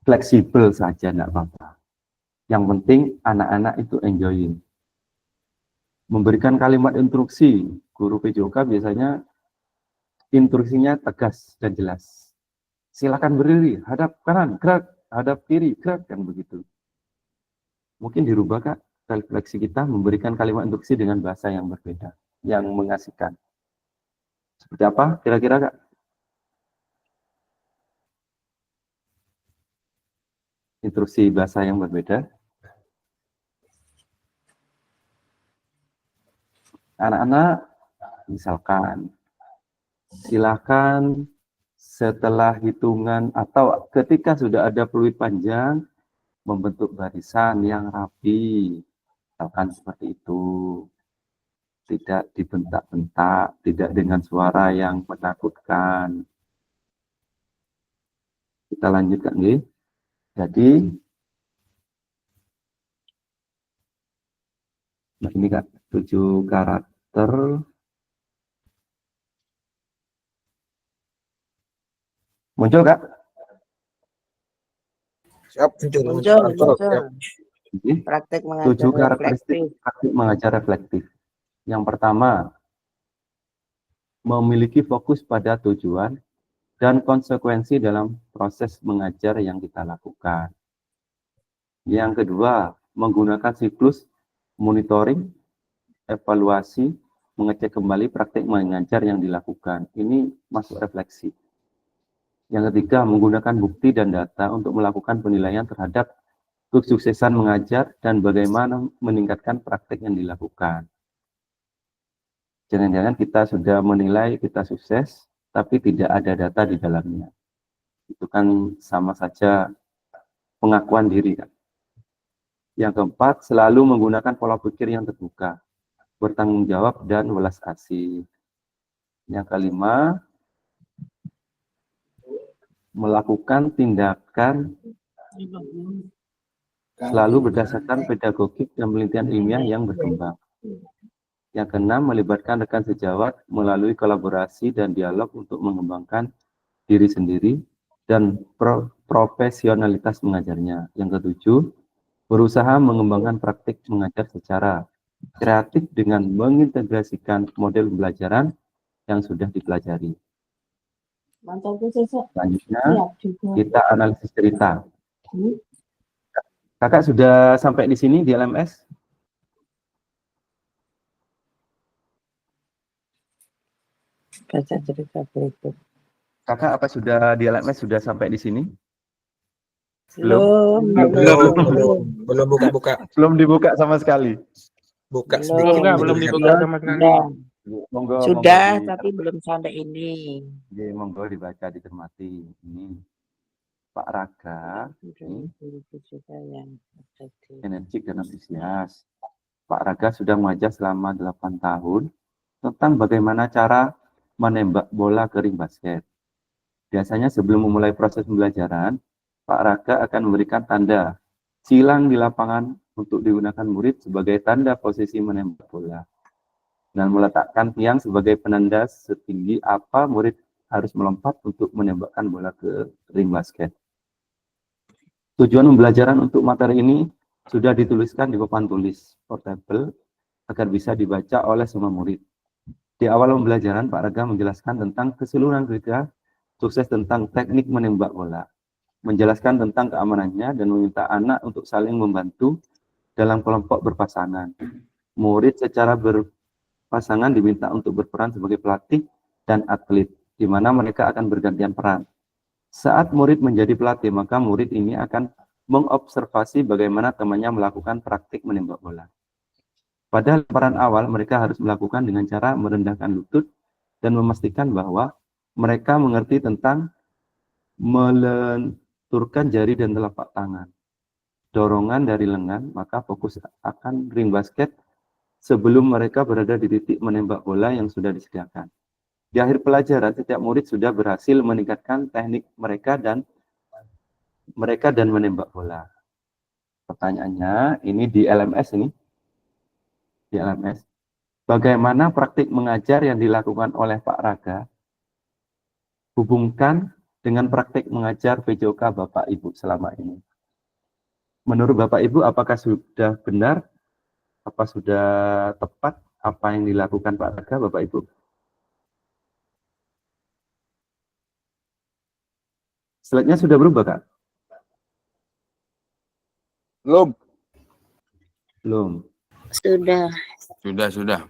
fleksibel saja enggak apa-apa. Yang penting anak-anak itu enjoying. Memberikan kalimat instruksi, guru PJOK biasanya instruksinya tegas dan jelas. Silakan berdiri, hadap kanan, gerak, hadap kiri, gerak, kan begitu. Mungkin dirubah Kak, refleksi kita memberikan kalimat instruksi dengan bahasa yang berbeda, yang mengasihkan. Seperti apa kira-kira Kak? Instruksi bahasa yang berbeda. Anak-anak, misalkan, silakan setelah hitungan atau ketika sudah ada peluit panjang, membentuk barisan yang rapi, misalkan seperti itu, tidak dibentak-bentak, tidak dengan suara yang menakutkan. Kita lanjutkan, nggih. Jadi, nah ini Kak, 7 karakter. Muncul Kak? Siap. Muncul. Jadi, Praktek 7 mengajar karakteristik reflektif. praktik mengajar reflektif. Yang pertama, memiliki fokus pada tujuan dan konsekuensi dalam proses mengajar yang kita lakukan. Yang kedua, menggunakan siklus monitoring, evaluasi, mengecek kembali praktik mengajar yang dilakukan. Ini masuk refleksi. Yang ketiga, menggunakan bukti dan data untuk melakukan penilaian terhadap kesuksesan mengajar dan bagaimana meningkatkan praktik yang dilakukan. Jangan-jangan kita sudah menilai kita sukses, tapi tidak ada data di dalamnya. Itu kan sama saja pengakuan diri. Kan? Yang keempat, selalu menggunakan pola pikir yang terbuka, bertanggung jawab dan welas kasih. Yang kelima, melakukan tindakan selalu berdasarkan pedagogik dan penelitian ilmiah yang berkembang. Yang keenam, melibatkan rekan sejawat melalui kolaborasi dan dialog untuk mengembangkan diri sendiri dan profesionalitas mengajarnya. Yang ketujuh, berusaha mengembangkan praktik mengajar secara kreatif dengan mengintegrasikan model pembelajaran yang sudah dipelajari. Selanjutnya, kita analisis cerita. Kakak sudah sampai di sini di LMS? Baca cerita berikut. Kakak apa sudah di LMS sudah sampai di sini? Belum buka. Belum dibuka sama sekali. Buka belum dibuka sama sekali. Monggo, Sudah, monggo tapi belum sampai ini. monggo dibaca, dicermati. Ini Pak Raga, energik dan antusias. Pak Raga sudah mengajar selama 8 tahun tentang bagaimana cara menembak bola ke ring basket. Biasanya sebelum memulai proses pembelajaran, Pak Raga akan memberikan tanda silang di lapangan untuk digunakan murid sebagai tanda posisi menembak bola. Dan meletakkan tiang sebagai penanda setinggi apa murid harus melompat untuk menembakkan bola ke ring basket. Tujuan pembelajaran untuk materi ini sudah dituliskan di papan tulis portable agar bisa dibaca oleh semua murid. Di awal pembelajaran, Pak Raga menjelaskan tentang keseluruhan kriteria sukses tentang teknik menembak bola, menjelaskan tentang keamanannya dan meminta anak untuk saling membantu dalam kelompok berpasangan. Murid secara berpasangan diminta untuk berperan sebagai pelatih dan atlet, di mana mereka akan bergantian peran. Saat murid menjadi pelatih, maka murid ini akan mengobservasi bagaimana temannya melakukan praktik menembak bola. Pada lemparan awal, mereka harus melakukan dengan cara merendahkan lutut dan memastikan bahwa mereka mengerti tentang melenturkan jari dan telapak tangan. Dorongan dari lengan, maka fokus akan ring basket sebelum mereka berada di titik menembak bola yang sudah disediakan. Di akhir pelajaran, setiap murid sudah berhasil meningkatkan teknik mereka dan menembak bola. Pertanyaannya, ini di LMS ini. Di LMS. Bagaimana praktik mengajar yang dilakukan oleh Pak Raga? Hubungkan dengan praktik mengajar PJOK Bapak Ibu selama ini. Menurut Bapak Ibu, apakah sudah benar? Apa sudah tepat apa yang dilakukan Pak Raga, Bapak Ibu? Slide-nya sudah berubah, Kak? Belum. Belum. Sudah. Sudah.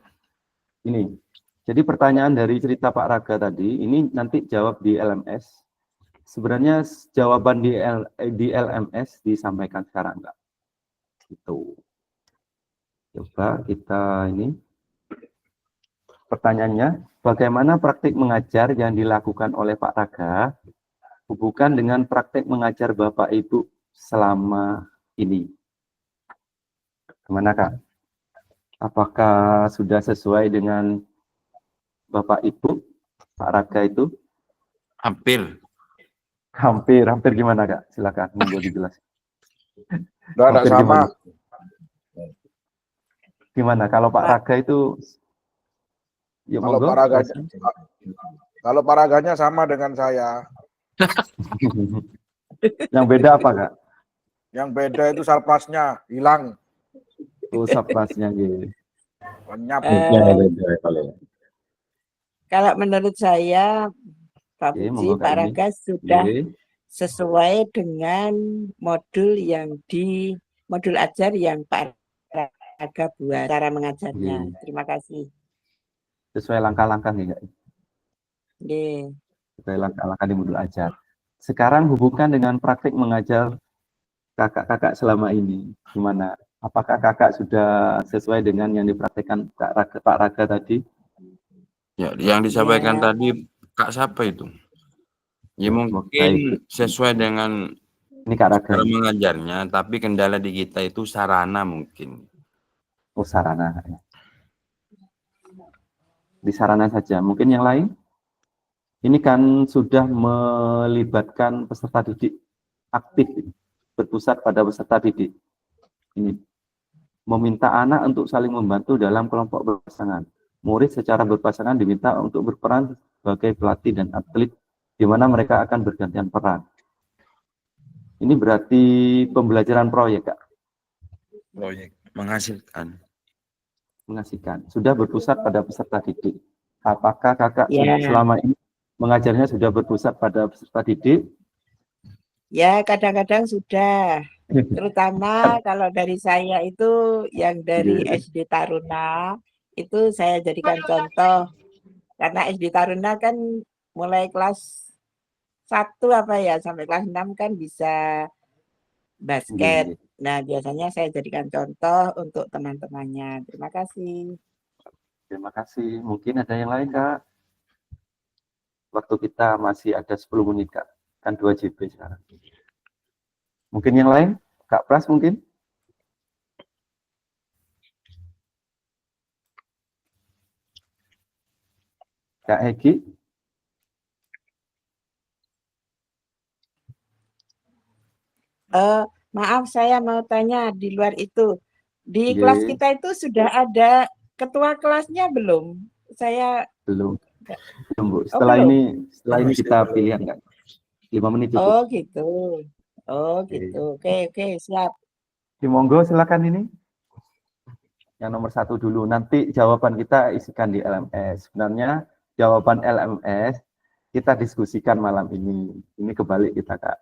Ini. Jadi pertanyaan dari cerita Pak Raga tadi, ini nanti jawab di LMS. Sebenarnya jawaban di LMS disampaikan sekarang, Kak. Itu. Coba kita ini. Pertanyaannya, bagaimana praktik mengajar yang dilakukan oleh Pak Raga hubungkan dengan praktik mengajar Bapak Ibu selama ini? Gimana, Kak? Apakah sudah sesuai dengan Bapak Ibu, Pak Raga itu? Hampir. Hampir gimana, Kak? Silakan, monggo dijelaskan. Udah sama. Gimana kalau Pak Raga itu? Ya, kalau monggo. Kalau Pak Raganya sama dengan saya. Yang beda apa, Kak? Yang beda itu sarplasnya hilang. Oh, sarplasnya gitu. Lenyap. Kalau menurut saya, Pak Oke, Puji, monggo, Kak Pak Imi. Raga sudah Oke. sesuai dengan modul modul ajar yang Pak Raga buat cara mengajarnya. Oke. Terima kasih. Sesuai langkah-langkah nih, Kak. Oke. Sesuai langkah-langkah di modul ajar. Sekarang hubungkan dengan praktik mengajar kakak-kakak selama ini. Gimana? Apakah kakak sudah sesuai dengan yang dipraktikkan Pak Raga tadi? Ya, yang disampaikan Ya. tadi Kak siapa itu? Ya mungkin Baik. sesuai dengan Ini Kak Raga. cara mengajarnya, tapi kendala di kita itu sarana mungkin. Oh, sarana. Di sarana saja. Mungkin yang lain? Ini kan sudah melibatkan peserta didik aktif, berpusat pada peserta didik. Ini meminta anak untuk saling membantu dalam kelompok berpasangan. Murid secara berpasangan diminta untuk berperan sebagai pelatih dan atlet, di mana mereka akan bergantian peran. Ini berarti pembelajaran proyek, Kak. Proyek menghasilkan. Mengasihkan. Sudah berpusat pada peserta didik. Apakah kakak Ya. selama ini mengajarnya sudah berpusat pada peserta didik? Ya, kadang-kadang sudah. Terutama kalau dari saya itu yang dari Iya. SD Taruna, itu saya jadikan contoh. Karena SD Taruna kan mulai kelas 1 sampai kelas 6 kan bisa basket. Iya. Nah, biasanya saya jadikan contoh untuk teman-temannya. Terima kasih. Terima kasih. Mungkin ada yang lain, Kak? Waktu kita masih ada 10 menit, Kak. Kan 2 JP sekarang. Mungkin yang lain? Kak Pras mungkin? Kak Egi? Maaf, saya mau tanya di luar itu. Di Iya. kelas kita itu sudah ada ketua kelasnya belum? Saya Belum. Belum, Bu. Oh, Setelah belum. ini kita pilihan, Kak. 5 menit cukup. Oh, gitu. Oh, Oke. gitu. Oke, siap. Oke, monggo silakan ini. Yang nomor 1 dulu. Nanti jawaban kita isikan di LMS. Sebenarnya jawaban LMS kita diskusikan malam ini. Ini kebalik kita, Kak.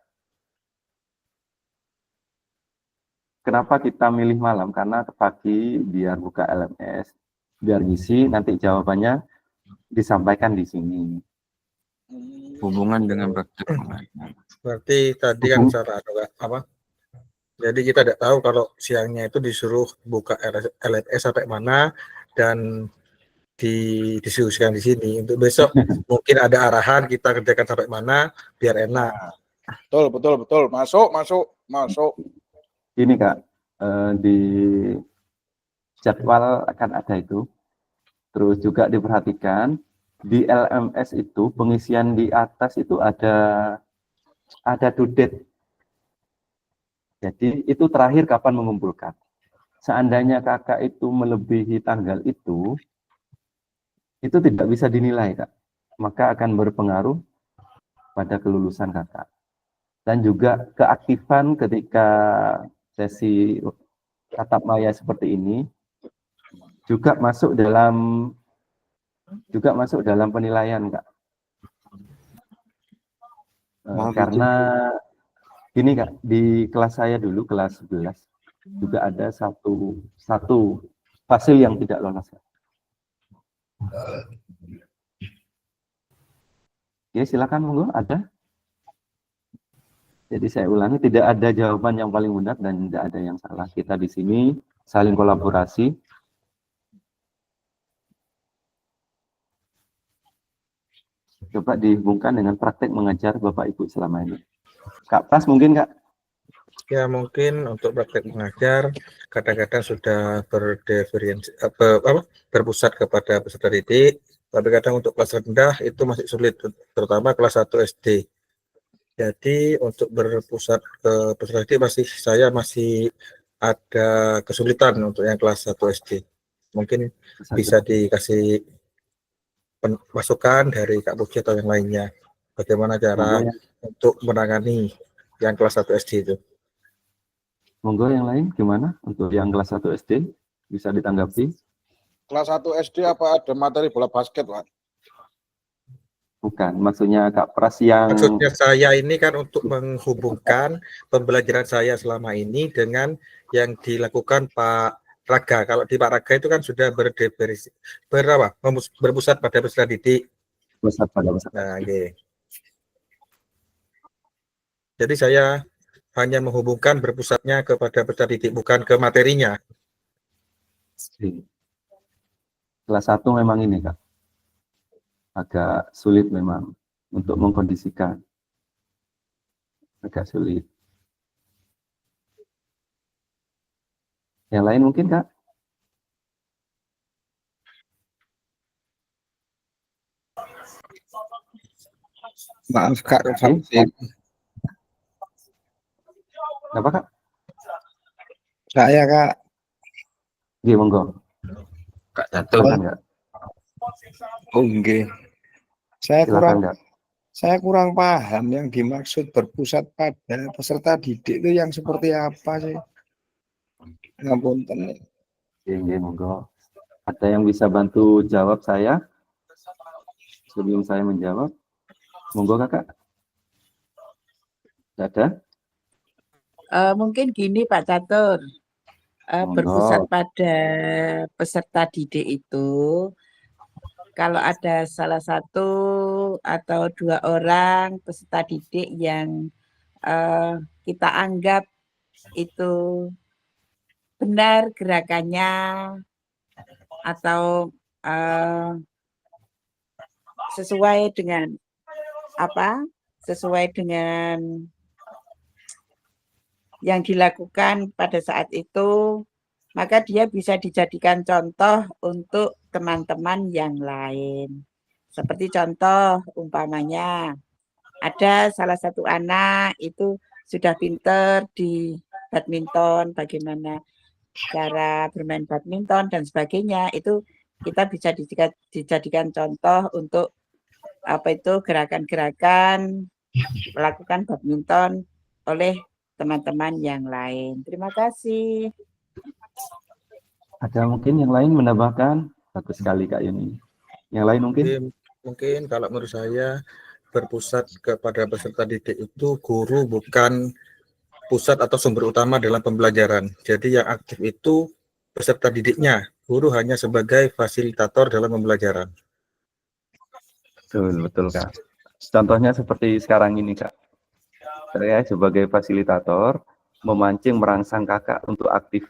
Kenapa kita milih malam? Karena pagi biar buka LMS, biar ngisi, nanti jawabannya disampaikan di sini. Hubungan dengan praktek mengajar. Berarti tadi kan cara apa? Jadi kita tidak tahu kalau siangnya itu disuruh buka LMS sampai mana dan didiskusikan di sini. Untuk besok mungkin ada arahan kita kerjakan sampai mana biar enak. Betul. Masuk. Ini, Kak, di jadwal akan ada itu. Terus juga diperhatikan di LMS itu pengisian di atas itu ada due date. Jadi itu terakhir kapan mengumpulkan. Seandainya kakak itu melebihi tanggal itu, itu tidak bisa dinilai, Kak. Maka akan berpengaruh pada kelulusan Kakak. Dan juga keaktifan ketika sesi tatap maya seperti ini juga masuk dalam penilaian, Kak. Karena gini, Kak, di kelas saya dulu, kelas 11, juga ada satu fasil yang tidak lolos, Kak. Ya, silakan, monggo, ada. Jadi saya ulangi, tidak ada jawaban yang paling benar dan tidak ada yang salah. Kita di sini saling kolaborasi. Coba dihubungkan dengan praktek mengajar Bapak Ibu selama ini. Kak Pras mungkin, Kak? Ya, mungkin untuk praktek mengajar kadang-kadang sudah berpusat kepada peserta didik, tapi kadang untuk kelas rendah itu masih sulit, terutama kelas 1 SD. Jadi untuk berpusat ke peserta didik saya masih ada kesulitan untuk yang kelas 1 SD. Mungkin bisa dikasih masukan dari Kak Puji atau yang lainnya. Bagaimana cara untuk menangani yang kelas 1 SD itu? Monggo yang lain gimana untuk yang kelas 1 SD? Bisa ditanggapi? Kelas 1 SD apa ada materi bola basket, Pak? Bukan, maksudnya Kak Pras yang... Maksudnya saya ini kan untuk menghubungkan pembelajaran saya selama ini dengan yang dilakukan Pak Raga. Kalau di Pak Raga itu kan sudah berpusat pada peserta didik. Pusat pada peserta. Nah, okay. Jadi saya hanya menghubungkan berpusatnya kepada peserta didik, bukan ke materinya. Kelas 1 memang ini, Kak. Agak sulit memang untuk mengkondisikan. Agak sulit. Yang lain mungkin, Kak? Maaf, Kak. Apa, Kak? Saya, Kak. Iya, monggo. Kak Catur. Oh, nggih. Saya Silakan, kurang Kak. Saya kurang paham yang dimaksud berpusat pada peserta didik itu yang seperti apa sih? Ngapunten. Iya, monggo. Ada yang bisa bantu jawab saya sebelum saya menjawab? Monggo, Kakak. Ada? Mungkin gini Pak Catur, berpusat pada peserta didik itu, kalau ada salah satu atau 2 orang peserta didik yang kita anggap itu benar gerakannya atau sesuai dengan yang dilakukan pada saat itu, maka dia bisa dijadikan contoh untuk teman-teman yang lain. Seperti contoh umpamanya, ada salah satu anak itu sudah pinter di badminton, bagaimana cara bermain badminton dan sebagainya, itu kita bisa dijadikan contoh untuk gerakan-gerakan melakukan badminton oleh teman-teman yang lain. Terima kasih. Ada mungkin yang lain menambahkan? Bagus sekali, Kak Yuni. Yang lain mungkin? Mungkin kalau menurut saya berpusat kepada peserta didik itu guru bukan pusat atau sumber utama dalam pembelajaran. Jadi yang aktif itu peserta didiknya. Guru hanya sebagai fasilitator dalam pembelajaran. Betul, Kak. Contohnya seperti sekarang ini, Kak. Saya sebagai fasilitator memancing, merangsang Kakak untuk aktif.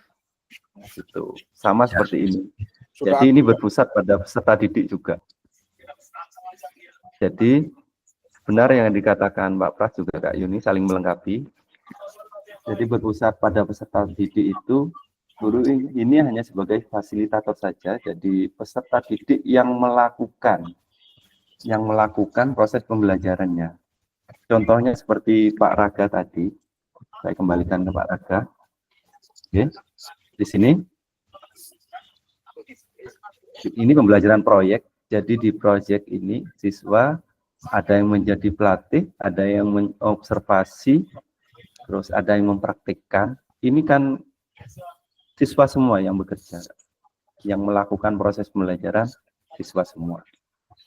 Gitu. Sama seperti ini. Jadi ini berpusat pada peserta didik juga. Jadi benar yang dikatakan Mbak Pras juga Kak Yuni, saling melengkapi. Jadi berpusat pada peserta didik itu, guru ini hanya sebagai fasilitator saja. Jadi peserta didik yang melakukan proses pembelajarannya. Contohnya seperti Pak Raga tadi, saya kembalikan ke Pak Raga. Oke. Di sini, ini pembelajaran proyek Jadi di proyek ini siswa ada yang menjadi pelatih, ada yang mengobservasi, terus ada yang mempraktikkan. Ini kan siswa semua yang bekerja, yang melakukan proses pembelajaran siswa semua.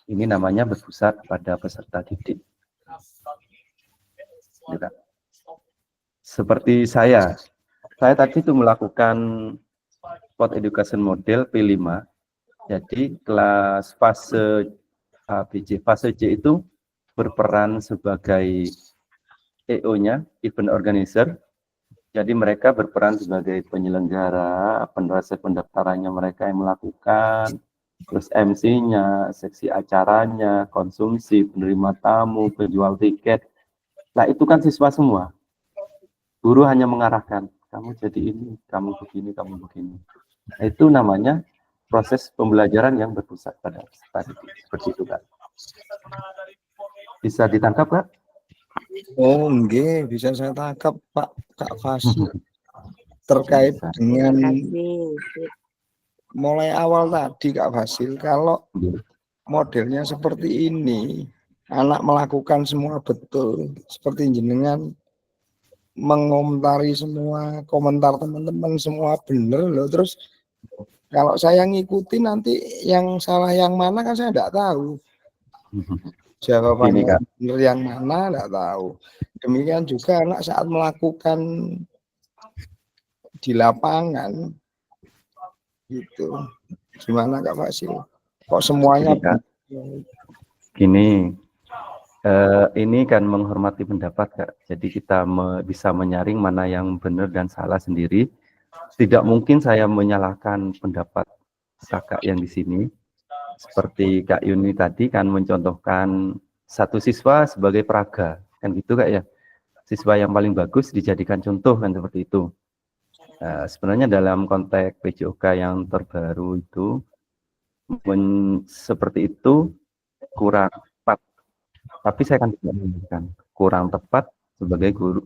Ini namanya berpusat pada peserta didik. Ya, seperti saya tadi itu melakukan sport education model P5. Jadi kelas fase ABC, fase C itu berperan sebagai EO-nya, event organizer. Jadi mereka berperan sebagai penyelenggara, proses pendaftarannya mereka yang melakukan, terus MC-nya, seksi acaranya, konsumsi, penerima tamu, penjual tiket. Nah itu kan siswa semua. Guru hanya mengarahkan, kamu jadi ini, kamu begini, kamu begini. Nah, itu namanya proses pembelajaran yang berpusat pada peserta didik. Seperti itu kan. Bisa ditangkap Kak? Oh, enggak, bisa saya tangkap Pak Kak Fasil terkait dengan mulai awal tadi Kak Fasil, kalau modelnya seperti ini, anak melakukan semua betul, seperti jenengan mengomentari semua komentar teman-teman semua bener loh, terus kalau saya ngikuti nanti yang salah yang mana kan saya enggak tahu. Jawabannya benar yang mana enggak tahu. Demikian juga anak saat melakukan di lapangan gitu. Gimana Kak Fasil? Kok semuanya gini, ini kan menghormati pendapat Kak. Jadi kita bisa menyaring mana yang benar dan salah sendiri. Tidak mungkin saya menyalahkan pendapat kakak yang di sini. Seperti Kak Yuni tadi kan mencontohkan satu siswa sebagai peraga, kan gitu Kak ya. Siswa yang paling bagus dijadikan contoh kan seperti itu. Sebenarnya dalam konteks PJOK yang terbaru itu seperti itu kurang tepat. Tapi saya akan tidak mengatakan kurang tepat sebagai guru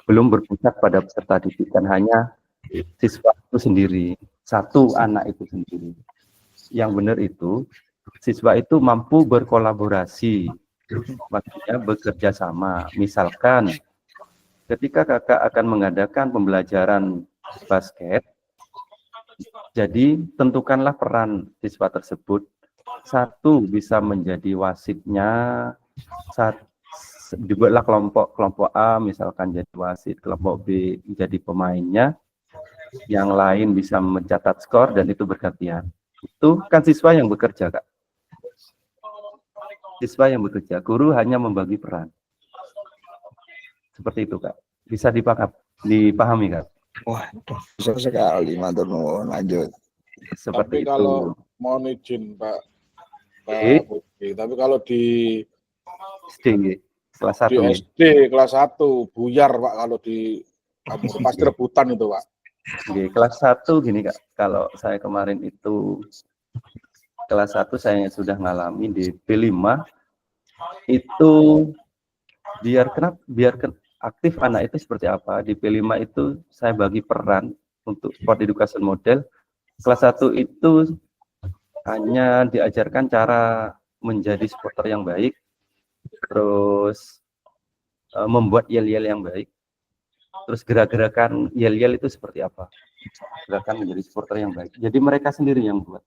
belum berpusat pada peserta didik, kan hanya siswa itu sendiri, satu anak itu sendiri. Yang benar itu siswa itu mampu berkolaborasi, maksudnya bekerja sama. Misalkan ketika kakak akan mengadakan pembelajaran basket, jadi tentukanlah peran siswa tersebut. Satu bisa menjadi wasitnya, dibuatlah kelompok A misalkan jadi wasit, kelompok B menjadi pemainnya, yang lain bisa mencatat skor dan itu bergantian. Itu kan siswa yang bekerja Kak. Siswa yang bekerja, guru hanya membagi peran. Seperti itu Kak. Bisa dipahami Kak? Wah, bisa sekali, matur nuwun, lanjut. Seperti tapi kalau mohon izin Pak Budi, tapi kalau di SD kelas 1 di SD kelas 1 buyar Pak, kalau di pasti rebutan itu Pak. Kelas 1 gini Kak, kalau saya kemarin itu kelas 1 saya sudah ngalami di P5 itu biar aktif anak itu seperti apa. Di P5 itu saya bagi peran untuk sport education model. Kelas 1 itu hanya diajarkan cara menjadi supporter yang baik, terus membuat yel-yel yang baik, terus gerak-gerakan yel-yel itu seperti apa, gerakan menjadi supporter yang baik. Jadi mereka sendiri yang buat,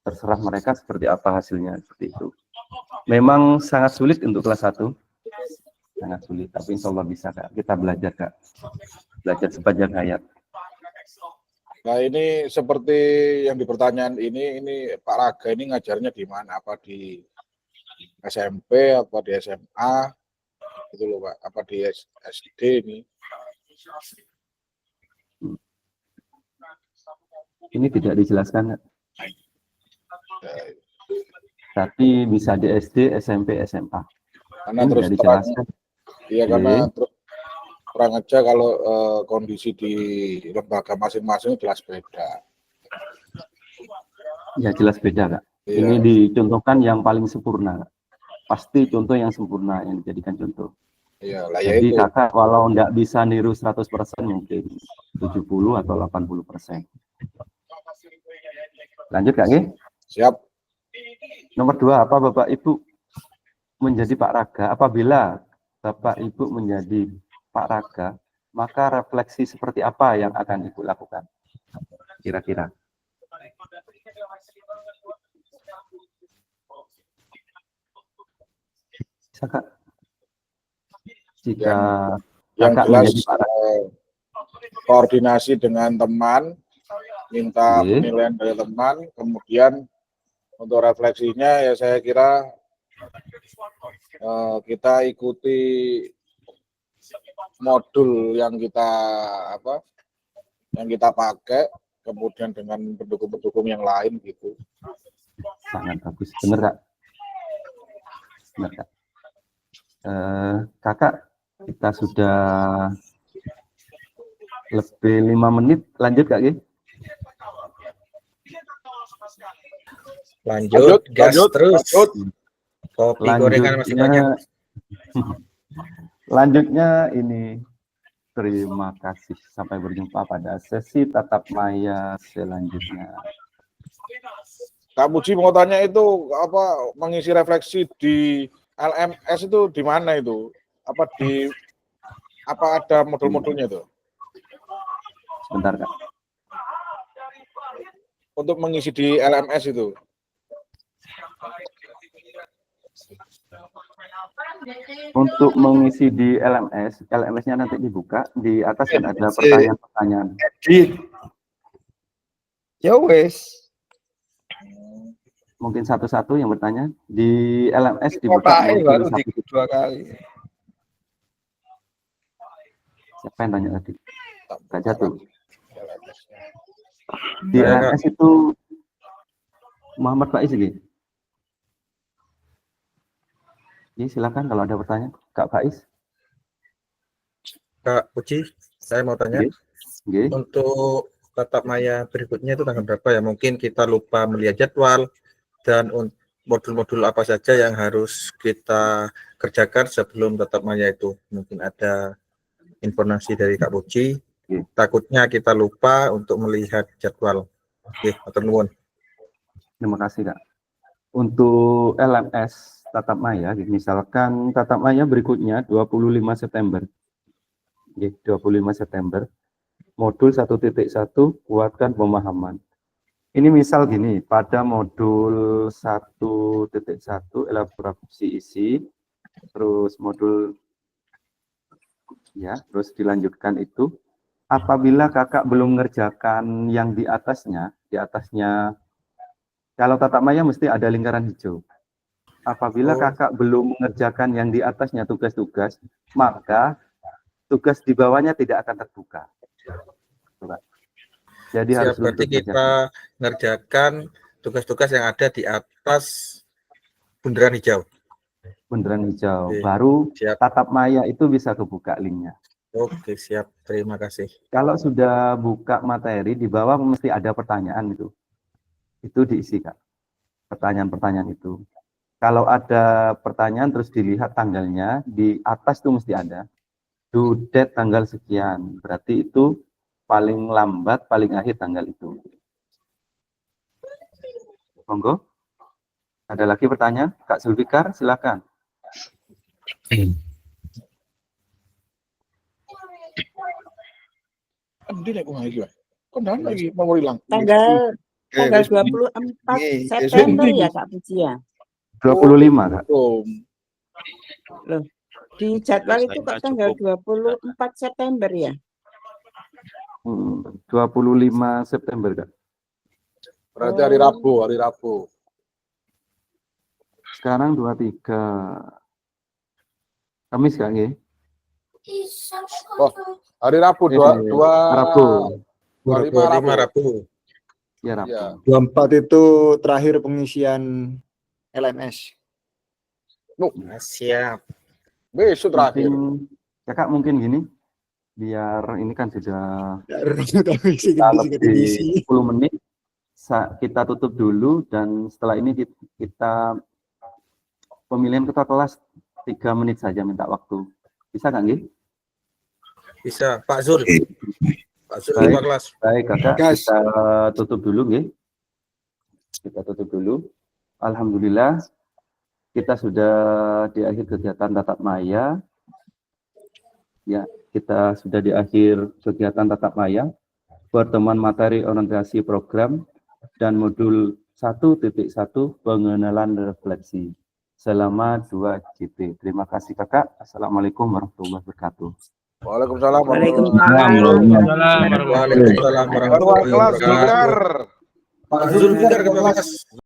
terserah mereka seperti apa hasilnya, seperti itu. Memang sangat sulit untuk kelas 1, sangat sulit, tapi insya Allah bisa Kak. Kita belajar Kak, belajar sepanjang hayat. Nah ini seperti yang di pertanyaan ini Pak Raga ini ngajarnya di mana? Apa di SMP, apa di SMA? Itu loh Pak, apa di SD ini? Ini tidak dijelaskan, tapi bisa di SD, SMP, SMA. Karena ini terus tidak dijelaskan. Iya, karena terang aja kalau kondisi di lembaga masing-masing jelas beda. Ya jelas beda Kak. Iya. Ini dicontohkan yang paling sempurna Kak. Pasti contoh yang sempurna yang dijadikan contoh. Iya, lah ya Jadi itu. kakak walau nggak bisa niru 100% mungkin 70 atau 80%. Lanjut Kak G? Siap. Nomor 2, apa Bapak Ibu menjadi Pak Raga? Apabila Bapak Ibu menjadi Pak Raga, maka refleksi seperti apa yang akan Ibu lakukan? Kira-kira. Bisa, Kak? Jika Yang Kakak jelas menjadi Pak Raga. Koordinasi dengan teman, minta penilaian dari teman, kemudian untuk refleksinya ya saya kira kita ikuti modul yang kita pakai, kemudian dengan pendukung-pendukung yang lain gitu. Sangat bagus, benar Kak. Benar Kak. Kakak, kita sudah lebih 5 menit, lanjut Kak Gi? Lanjut, gas terus. Kopi gorengan masih banyak. Lanjutnya ini, terima kasih. Sampai berjumpa pada sesi tatap maya selanjutnya. Kak Puji mau tanya itu apa mengisi refleksi di LMS itu di mana itu? Apa ada modul-modulnya itu? Sebentar Kak. Untuk mengisi di LMS itu. Untuk mengisi di LMS, LMS-nya nanti dibuka, di atas kan ada pertanyaan-pertanyaan. Ya wes. Mungkin satu-satu yang bertanya. Di LMS dibuka baru modul 2 kali. Siapa yang tanya tadi? Kak Jatuh. Di LMS itu Muhammad Faiz ini. Jadi silakan kalau ada pertanyaan, Kak Faiz. Kak Puji, saya mau tanya. Untuk tatap maya berikutnya itu tanggal berapa ya? Mungkin kita lupa melihat jadwal dan modul-modul apa saja yang harus kita kerjakan sebelum tatap maya itu. Mungkin ada informasi dari Kak Puji. Takutnya kita lupa untuk melihat jadwal. Oke, matur nuwun. Terima kasih Kak. Untuk LMS tatap maya, misalkan tatap maya berikutnya 25 September. 25 September. Modul 1.1 kuatkan pemahaman. Ini misal gini, pada modul 1.1 elaborasi isi, terus modul ya, terus dilanjutkan itu. Apabila kakak belum mengerjakan yang di atasnya, kalau tatap maya mesti ada lingkaran hijau. Apabila kakak belum mengerjakan yang di atasnya tugas-tugas, maka tugas di bawahnya tidak akan terbuka. Jadi harus berarti kita mengerjakan tugas-tugas yang ada di atas bundaran hijau. Bundaran hijau. Baru tatap maya itu bisa kebuka linknya. Oke, siap. Terima kasih. Kalau sudah buka materi, di bawah mesti ada pertanyaan itu. Itu diisi, Kak. Pertanyaan-pertanyaan itu. Kalau ada pertanyaan terus dilihat tanggalnya, di atas itu mesti ada. Due date tanggal sekian. Berarti itu paling lambat, paling akhir tanggal itu. Monggo. Ada lagi pertanyaan? Kak Zulfikar, silakan. Tanggal 24 September ya Kak Puji ya? 25 Kak. Loh, di jadwal itu kok tanggal 24 September ya? 25 September Kak. Berarti hari Rabu. Sekarang 23 Kamis Kak nggih? Oh, hari Rabu Rabu. 25 Rabu. Ya Rabu. 24 itu terakhir pengisian LMS. Siap. Besok terakhir. Kakak mungkin gini, biar ini kan sudah lebih 10 menit, kita tutup dulu dan setelah ini kita pemilihan ketua kelas 3 menit saja minta waktu. Bisa kan nggih? Bisa, Pak Zul. Pak Zul ketua kelas. Baik, Kakak, kita tutup dulu nggih. kita tutup dulu. Alhamdulillah, kita sudah di akhir kegiatan tatap maya. Ya, kita sudah di akhir kegiatan tatap maya, pertemuan materi orientasi program dan modul 1.1 pengenalan refleksi selama 2 GP. Terima kasih Kakak. Assalamualaikum warahmatullahi wabarakatuh. Waalaikumsalam. Waalaikumsalam warahmatullahi Ketua kelas wabarakatuh. Zulkar. Pak Zulkar, ketua kelas.